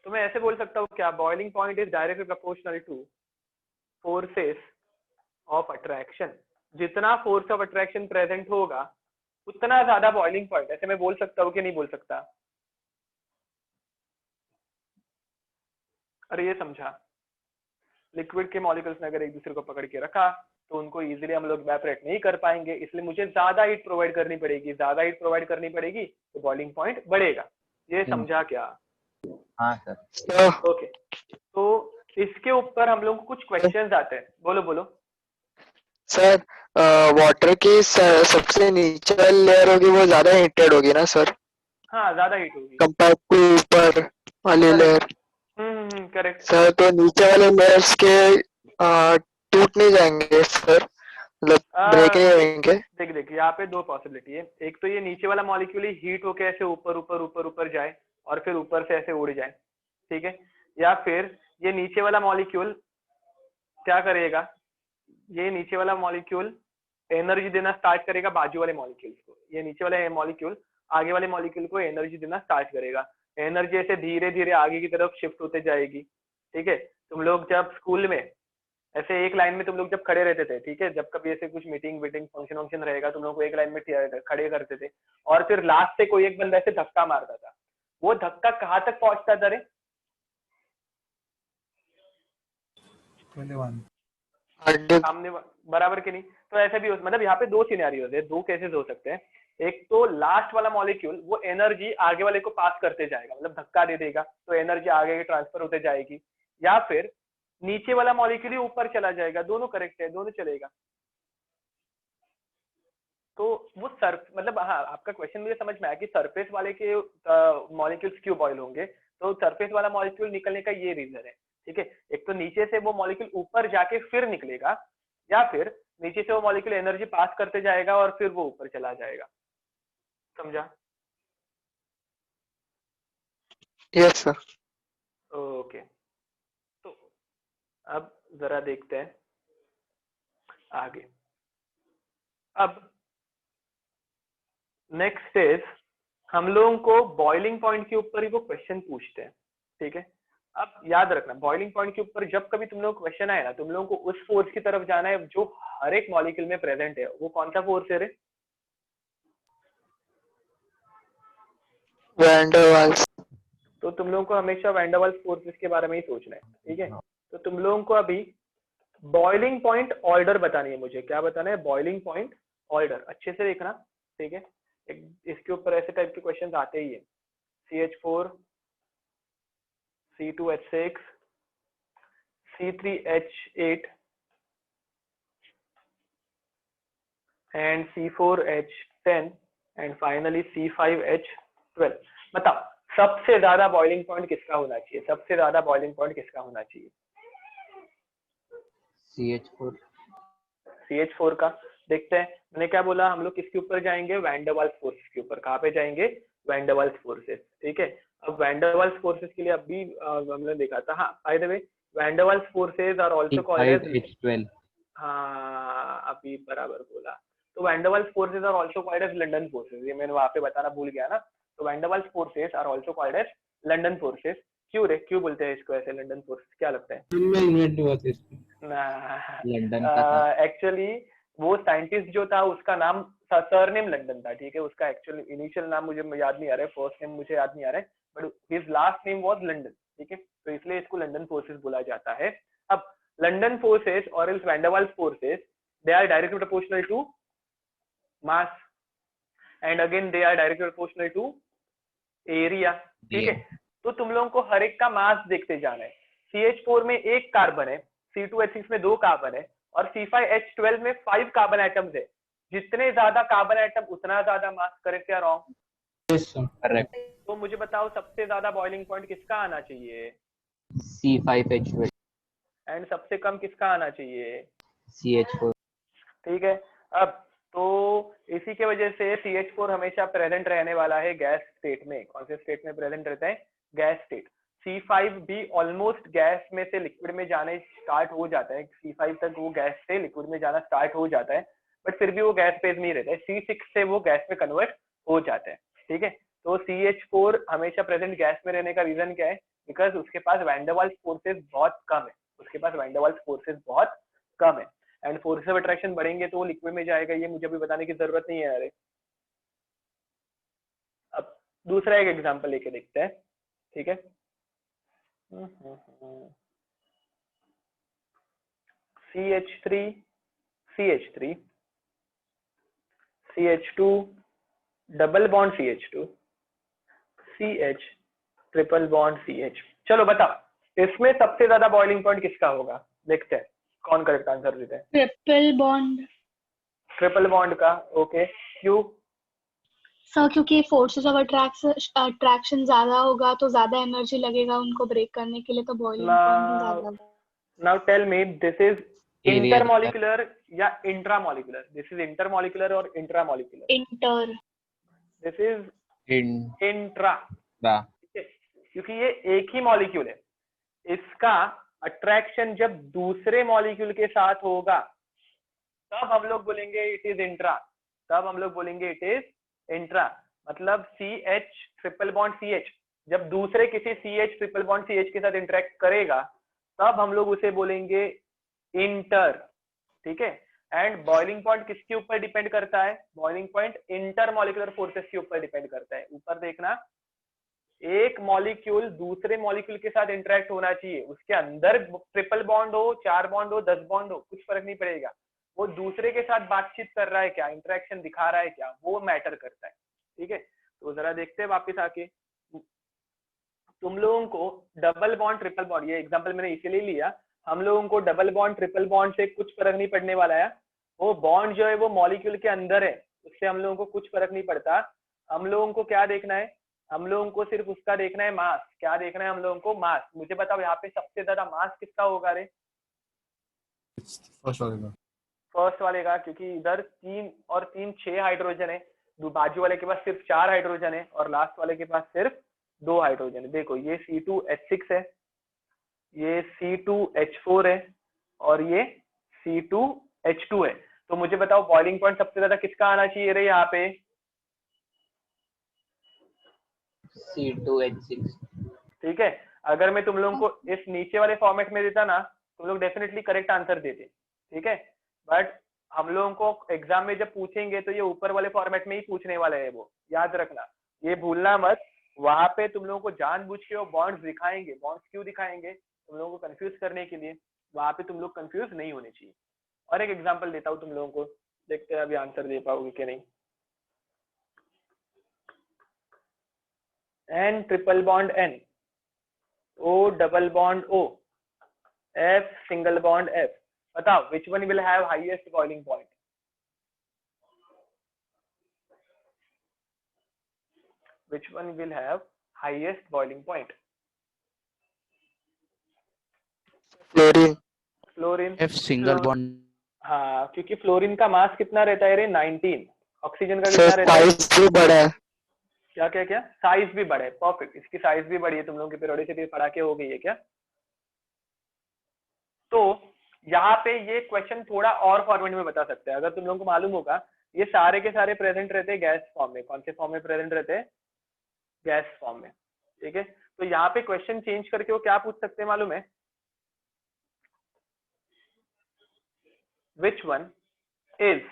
तो मैं ऐसे बोल सकता हूँ क्या, boiling point is directly proportional two forces of attraction. जितना फोर्स ऑफ अट्रैक्शन प्रेजेंट होगा उतना ज्यादा बॉइलिंग पॉइंट। ऐसे मैं बोल सकता हूँ कि नहीं बोल सकता? अरे ये समझा, लिक्विड के मॉलिक्यूल्स ने अगर एक दूसरे को पकड़ के रखा तो उनको इजीली हम लोग इवेपोरेट नहीं कर पाएंगे, इसलिए मुझे ज्यादा हीट प्रोवाइड करनी पड़ेगी। ज्यादा हीट प्रोवाइड करनी पड़ेगी तो बॉइलिंग पॉइंट बढ़ेगा। ये समझा क्या? हाँ सर। So, ओके, तो इसके ऊपर हम लोग को कुछ क्वेश्चंस आते हैं। बोलो बोलो। सर वाटर की सबसे नीचे वाली लेयर होगी वो ज्यादा हीटेड होगी ना सर, हाँ ज्यादा हीट होगी। कंपेयर टू ऊपर वाली लेयर? करेक्ट। सर तो नीचे वाले लेयर्स के टूट नहीं जाएंगे सर, मतलब ब्रेक नहीं होंगे? देख देख, यहाँ पे दो पॉसिबिलिटी है। एक तो ये नीचे वाला मॉलिक्यूल ही हीट होके ऐसे ऊपर ऊपर ऊपर ऊपर जाए और फिर ऊपर से ऐसे उड़ जाए, ठीक है? या फिर ये नीचे वाला मॉलिक्यूल क्या करेगा, ये नीचे वाला मॉलिक्यूल एनर्जी देना स्टार्ट करेगा बाजू वाले मॉलिक्यूल्स को। ये नीचे वाला मॉलिक्यूल आगे वाले मॉलिक्यूल को एनर्जी देना स्टार्ट करेगा। एनर्जी ऐसे धीरे धीरे आगे की तरफ शिफ्ट होते जाएगी, ठीक है? तुम लोग जब स्कूल में ऐसे एक लाइन में तुम लोग जब खड़े रहते थे, ठीक है, जब कभी ऐसे कुछ मीटिंग वीटिंग फंक्शन वंक्शन रहेगा तुम लोग को एक लाइन में खड़े करते थे और फिर लास्ट से कोई एक बंदा ऐसे धक्का मारता था। वो धक्का कहाँ तक पहुंचता था रे? 21 सामने बराबर के नहीं? तो ऐसे भी मतलब यहाँ पे दो सिनेरियोज है, दो केसेस हो सकते हैं। एक तो लास्ट वाला मॉलिक्यूल वो एनर्जी आगे वाले को पास करते जाएगा, मतलब धक्का दे देगा तो एनर्जी आगे ट्रांसफर होते जाएगी, या फिर नीचे वाला मॉलिक्यूल ही ऊपर चला जाएगा। दोनों करेक्ट है, दोनों चलेगा। तो वो मतलब हाँ, आपका क्वेश्चन मुझे समझ में आया कि सरफेस वाले के मॉलिक्यूल्स क्यों बॉयल होंगे। तो सरफेस वाला मॉलिक्यूल निकलने का ये रीजन है, ठीक है? एक तो नीचे से वो मॉलिक्यूल ऊपर जाके फिर निकलेगा, या फिर नीचे से वो मॉलिक्यूल एनर्जी पास करते जाएगा और फिर वो ऊपर चला जाएगा। समझा? Yes sir. ओके, तो अब जरा देखते हैं आगे। अब नेक्स्ट इज, हम लोगों को बॉइलिंग पॉइंट के ऊपर ही वो क्वेश्चन पूछते हैं, ठीक है? अब याद रखना, बॉइलिंग पॉइंट के ऊपर जब कभी तुम लोग क्वेश्चन आए ना, तुम लोगों को उस फोर्स की तरफ जाना है जो हर एक मॉलिक्यूल में प्रेजेंट है। वो कौन सा फोर्स है रे? Van der Waals. तो तुम लोगों को हमेशा वैन डर वाल्स फोर्सेस के बारे में ही सोचना है, ठीक है? तो तुम लोगों को अभी बॉइलिंग पॉइंट ऑर्डर बतानी है। मुझे क्या बताना है? Boiling point order. अच्छे से देखना, ठीक है? इसके ऊपर ऐसे टाइप के क्वेश्चंस आते ही है। CH4, C2H6, C3H8 and C4H10 and finally C5H12। बताओ सबसे ज्यादा बॉइलिंग पॉइंट किसका होना चाहिए? सबसे ज्यादा बॉइलिंग पॉइंट किसका होना चाहिए? CH4। CH4 का। देखते हैं, मैंने क्या बोला, हम लोग किसके ऊपर जाएंगे? वैन डर वाल्स फोर्सेस के ऊपर। कहाँ पे जाएंगे? वैन डर वाल्स फोर्सेस, ठीक है? अब वैन डर वाल्स फोर्सेस के लिए अभी हमने देखा था। हाँ, by the way, van der Waals forces are also called as C5H12। हाँ, अभी बराबर बोला। तो van der Waals forces are also called as London forces. ये मैंने वहां पे बताना भूल गया ना। तो van der Waals forces are also called as London forces. क्यों रे, क्यों बोलते हैं इसको ऐसे लंदन फोर्सेस? क्या लगता है? लंदन का था। एक्चुअली वो साइंटिस्ट जो था उसका नाम सरनेम लंदन था, ठीक है? उसका एक्चुअली इनिशियल नाम मुझे याद नहीं आ रहा है, फर्स्ट नेम मुझे याद नहीं आ रहा है, but his last name was London, ठीक है? तो इसलिए इसको लंदन फोर्सेस बोला जाता है। अब लंदन फोर्सेस और else van der Waals forces, they are directly proportional to mass and again they are directly proportional to area, ठीक है? तो तुम लोगों को हर एक का मास देखते जाना है। CH4 में एक कार्बन है, C2H6 में 2 कार्बन है और C5H12 में 5 कार्बन एटम्स है। जितने ज्यादा कार्बन एटम उतना ज्यादा मास। करेक्ट या रॉन्ग? Yes, sir. करेक्ट। तो मुझे बताओ सबसे ज्यादा बॉइलिंग पॉइंट किसका आना चाहिए C5H12 एंड सबसे कम किसका आना चाहिए? CH4। ठीक है। अब तो इसी के वजह से CH4 हमेशा प्रेजेंट रहने वाला है गैस स्टेट में। कौन से स्टेट में प्रेजेंट रहता है? Gas state. C5 भी ऑलमोस्ट गैस में से लिक्विड में जाने स्टार्ट हो जाता है, C5 तक वो गैस से लिक्विड में जाना स्टार्ट हो जाता है, बट फिर भी वो गैस फेज में ही रहता है। C6 से वो गैस में कन्वर्ट हो जाता है। ठीक है, तो CH4 हमेशा प्रेजेंट गैस में रहने का रीजन क्या है? बिकॉज उसके पास वैन डर वाल्स फोर्सेस बहुत कम है, उसके पास वैन डर वाल्स फोर्सेस बहुत कम है, एंड फोर्स ऑफ अट्रैक्शन बढ़ेंगे तो वो लिक्विड में जाएगा, ये मुझे अभी बताने की जरूरत नहीं है यार। अब दूसरा एक एग्जांपल लेके देखते हैं। ठीक है, CH3 CH3 CH2 double bond CH2 CH triple bond CH। चलो बताओ इसमें सबसे ज्यादा बॉइलिंग पॉइंट किसका होगा? देखते हैं कौन करेक्ट आंसर देते हैं। Triple bond. ट्रिपल बॉन्ड का। ओके, क्यों? सर क्योंकि फोर्सेस ऑफ अट्रैक्शन ज्यादा होगा तो ज्यादा एनर्जी लगेगा उनको ब्रेक करने के लिए, तो बॉइलिंग पॉइंट भी ज्यादा होगा। Now tell me, this is Area intermolecular या इंट्रामॉलिक्यूलर? दिस इज इंटरमॉलिक्यूलर और intramolecular? Inter. This is intra. Intra. ठीक है, क्योंकि ये एक ही मॉलिक्यूल है, इसका अट्रैक्शन जब दूसरे मॉलिक्यूल के साथ होगा तब हम लोग बोलेंगे इट इज इंट्रा, तब हम लोग बोलेंगे इट इज इंट्रा। मतलब CH ट्रिपल बॉन्ड CH जब दूसरे किसी CH ट्रिपल बॉन्ड CH के साथ इंटरेक्ट करेगा तब हम लोग उसे बोलेंगे इंटर। ठीक है, एंड बॉइलिंग पॉइंट किसके ऊपर डिपेंड करता है? बॉइलिंग पॉइंट इंटरमॉलिक्यूलर फोर्सेस के ऊपर डिपेंड करता है। ऊपर देखना, एक मॉलिक्यूल दूसरे मॉलिक्यूल के साथ इंटरेक्ट होना चाहिए, उसके अंदर ट्रिपल बॉन्ड हो, 4 बॉन्ड हो, 10 बॉन्ड हो, कुछ फर्क नहीं पड़ेगा, वो दूसरे के साथ बातचीत कर रहा है क्या, इंटरेक्शन दिखा रहा है क्या, वो मैटर करता है। ठीक है, तो जरा देखते हैं वापस आके, तुम लोगों को डबल बॉन्ड ट्रिपल बॉन्ड, ये एग्जांपल मैंने इसीलिए लिया, हम लोगों को डबल बॉन्ड ट्रिपल बॉन्ड से कुछ फर्क नहीं पड़ने वाला है। वो बॉन्ड जो है वो मॉलिक्यूल के अंदर है, उससे हम लोगों को कुछ फर्क नहीं पड़ता। हम लोगों को क्या देखना है? हम लोगों को सिर्फ उसका देखना है मास। क्या देखना है हम लोगों को? मास। मुझे बताओ यहाँ पे सबसे ज्यादा मास किसका होगा रे? फर्स्ट वाले का। फर्स्ट वाले का, क्योंकि इधर 3 और 3 6 हाइड्रोजन है, बाजू वाले के पास सिर्फ 4 हाइड्रोजन है और लास्ट वाले के पास सिर्फ 2 हाइड्रोजन है। देखो ये C2H6 है, ये C2H4 है और ये C2H2 है। तो मुझे बताओ बॉइलिंग पॉइंट सबसे ज्यादा किसका आना चाहिए रे यहाँ पे? C2H6। ठीक है, अगर मैं तुम लोगों को इस नीचे वाले फॉर्मेट में देता ना, तुम लोग डेफिनेटली करेक्ट आंसर देते। ठीक है, बट हम लोगों को एग्जाम में जब पूछेंगे तो ये ऊपर वाले फॉर्मेट में ही पूछने वाले है, वो याद रखना, ये भूलना मत। वहां पे तुम लोगों को जानबूझ के वो बॉन्ड्स दिखाएंगे। बॉन्ड्स क्यों दिखाएंगे? तुम लोगों को कंफ्यूज करने के लिए। वहां पे तुम लोग कंफ्यूज नहीं होने चाहिए। और एक एग्जांपल देता हूँ तुम लोगों को, देखते हैं अभी आंसर दे पाओगे कि नहीं। N triple bond N, O double bond O, F single bond F। बताओ which one will have highest boiling point? Which one will have highest boiling point? Fluorine. Fluorine. F single bond. हाँ, क्योंकि fluorine का मास कितना रहता है रे? 19। Oxygen का sir कितना रहता है? साइज भी बड़ा है। क्या क्या क्या? साइज भी बड़ा है। परफेक्ट, इसकी साइज भी बड़ी है। तुम लोगों की पीरियोडिसिटी पढ़ा के हो गई है क्या? तो यहाँ पे ये क्वेश्चन थोड़ा और फॉर्मेट में बता सकते हैं। अगर तुम लोगों को मालूम होगा, ये सारे के सारे प्रेजेंट रहते हैं गैस फॉर्म में। कौन से फॉर्म में प्रेजेंट रहते हैं? गैस फॉर्म में। ठीक है, तो यहाँ पे क्वेश्चन चेंज करके वो क्या पूछ सकते हैं मालूम है? Which one is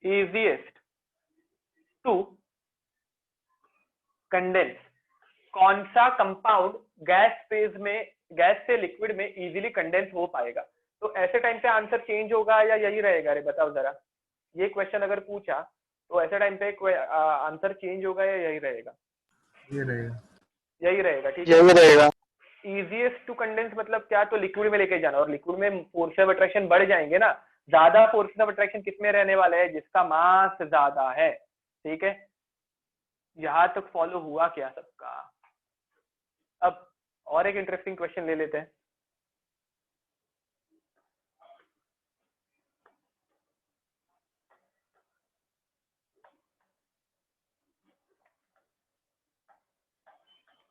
easiest to condense? कौन सा कंपाउंड गैस फेज में, गैस से लिक्विड में इजीली कंडेंस हो पाएगा? तो ऐसे टाइम पे आंसर चेंज होगा या यही रहेगा रे? बताओ जरा, ये क्वेश्चन अगर पूछा तो ऐसे टाइम पे आंसर चेंज होगा या यही रहेगा? ये रहेगा। यही रहेगा। ठीक है, यही रहेगा। इजीएस्ट टू कंडेंस मतलब क्या? तो लिक्विड में लेके जाना, और लिक्विड में फोर्स ऑफ अट्रैक्शन बढ़ जाएंगे ना। ज्यादा फोर्स ऑफ अट्रैक्शन किसमें रहने वाला है? जिसका मास ज्यादा है। ठीक है, यहाँ तक फॉलो हुआ क्या सबका? अब और एक इंटरेस्टिंग क्वेश्चन ले लेते हैं।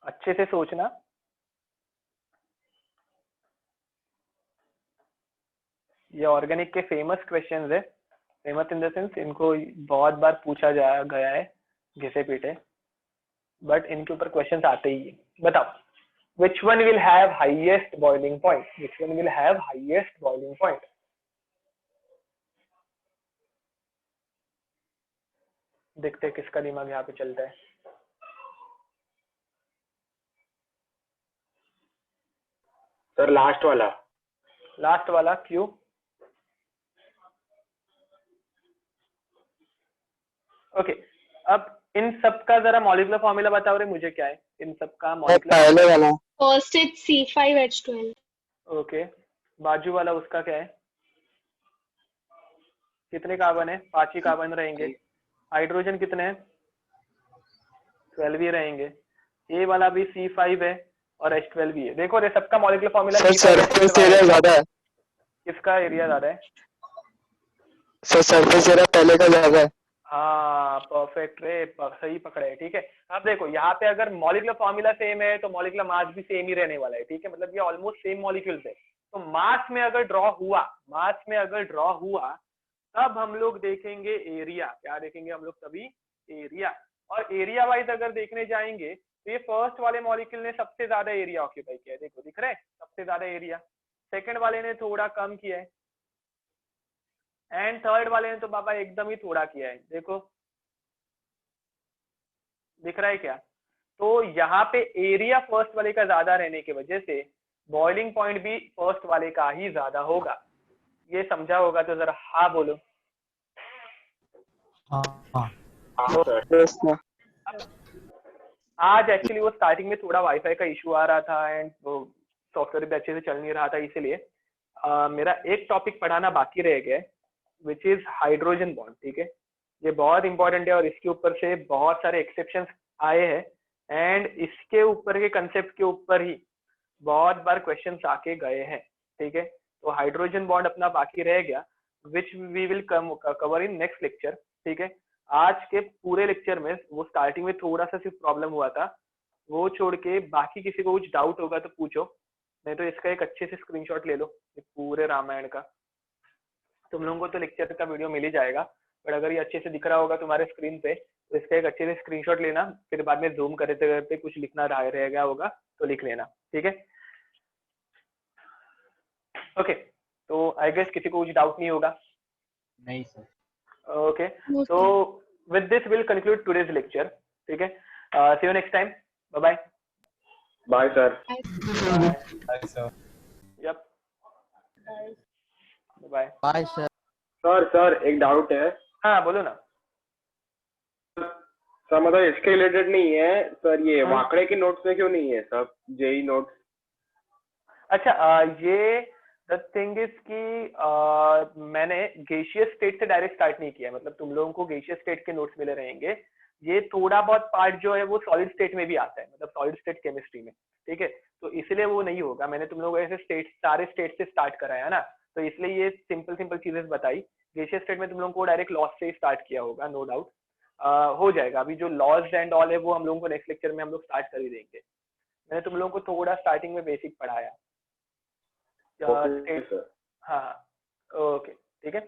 अच्छे से सोचना। ये ऑर्गेनिक के फेमस क्वेश्चंस है, फेमस इन द सेंस इनको बहुत बार पूछा जा गया है घिसे पीटे, बट इनके ऊपर क्वेश्चंस आते ही है। बताओ, which one will have highest boiling point? Which one will have highest boiling point? देखते हैं किसका दिमाग यहाँ पे चलता है। सर लास्ट वाला। लास्ट वाला क्यों? ओके, अब इन सब का जरा मॉलिक्यूलर फॉर्मूला बताओ रे मुझे, क्या है इन सब का मॉलिक्यूलर? पहले वाला फर्स्ट इज C5H12. ओके, बाजू वाला उसका क्या है? कितने कार्बन है? 5 ही कार्बन रहेंगे। हाइड्रोजन कितने हैं? 12 ही रहेंगे। ये वाला भी C5 है और H12 भी है। देखो रे सबका molecular formula sir surface area ज्यादा है। किसका एरिया ज्यादा है? सर सरफेस एरिया पहले का ज्यादा है। हाँ परफेक्ट रे, सही पकड़े है। ठीक है, अब देखो यहाँ पे अगर मॉलिक्यूलर फॉर्मूला सेम है तो मॉलिक्यूलर मास भी सेम ही रहने वाला है। ठीक है, मतलब ये ऑलमोस्ट सेम मॉलिक्यूल्स है। तो मास में अगर ड्रॉ हुआ तब हम लोग देखेंगे एरिया। क्या देखेंगे हम लोग? तभी एरिया। और एरिया वाइज अगर देखने जाएंगे तो ये फर्स्ट वाले मॉलिक्यूल ने सबसे ज्यादा एरिया ऑक्यूपाई किया है। देखो दिख रहा है, सबसे ज्यादा एरिया। सेकंड वाले ने थोड़ा कम किया है एंड थर्ड वाले ने तो बाबा एकदम ही थोड़ा किया है। देखो दिख रहा है क्या? तो यहाँ पे एरिया फर्स्ट वाले का ज्यादा रहने की वजह से बॉइलिंग पॉइंट भी फर्स्ट वाले का ही ज्यादा होगा। ये समझा होगा तो जरा हाँ बोलो। हाँ हाँ हाँ सर। Yes, sir. आज एक्चुअली वो स्टार्टिंग में थोड़ा वाईफाई का इशू आ रहा था एंड वो सॉफ्टवेयर भी अच्छे से चल नहीं रहा था, इसीलिए मेरा एक टॉपिक पढ़ाना बाकी रह गया है विच इज हाइड्रोजन बॉन्ड। ठीक है, ये बहुत इंपॉर्टेंट है और इसके ऊपर से बहुत सारे एक्सेप्शंस आए हैं एंड इसके ऊपर के कंसेप्ट के ऊपर ही बहुत बार क्वेश्चंस आके गए हैं। ठीक है, तो हाइड्रोजन बॉन्ड अपना बाकी रह गया which we will cover in next lecture. ठीक है, आज के पूरे लेक्चर में वो स्टार्टिंग में थोड़ा सा सिर्फ प्रॉब्लम हुआ था, वो छोड़ के बाकी किसी को कुछ डाउट होगा तो पूछो, नहीं तो इसका एक अच्छे से स्क्रीनशॉट ले लो पूरे रामायण का। तुम लोगों को तो लेक्चर का वीडियो मिल ही जाएगा, बट अगर ये अच्छे से दिख रहा होगा तुम्हारे स्क्रीन पे तो इसका एक अच्छे से स्क्रीनशॉट लेना, फिर बाद में जूम करते करते कुछ लिखना रह गया होगा तो लिख लेना। ठीक है, ओके, तो आई गेस किसी को कुछ डाउट नहीं होगा। नहीं sir. Okay, so with this we'll conclude today's lecture. ठीक है, see you next time. Bye bye. Bye sir. Hi, sir. Yep. Bye bye. Bye sir. Sir एक डाउट है हाँ बोलो ना। सर, मतलब इसके रिलेटेड नहीं है सर, ये हाँ। वाकड़े के नोट्स में क्यों नहीं है सब जेई नोट्स? अच्छा, ये द थिंग इज कि मैंने गेशियस स्टेट से डायरेक्ट स्टार्ट नहीं किया, मतलब तुम लोगों को गेशियस स्टेट के नोट्स मिले रहेंगे। ये थोड़ा बहुत पार्ट जो है वो सॉलिड स्टेट में भी आता है, मतलब सॉलिड स्टेट केमिस्ट्री में। ठीक है, तो इसलिए वो नहीं होगा। मैंने तुम लोगों को ऐसे स्टेट सारे स्टेट से स्टार्ट कराया ना, तो इसलिए ये सिंपल चीजें बताई। गेशियस स्टेट में तुम लोगों को डायरेक्ट लॉस से ही स्टार्ट किया होगा, नो डाउट। हो जाएगा, अभी जो लॉज एंड ऑल है वो हम लोगों को नेक्स्ट लेक्चर में हम लोग स्टार्ट कर ही देंगे। मैंने तुम लोगों को थोड़ा स्टार्टिंग में बेसिक पढ़ाया। Okay sir. हाँ, ओके, ठीक है।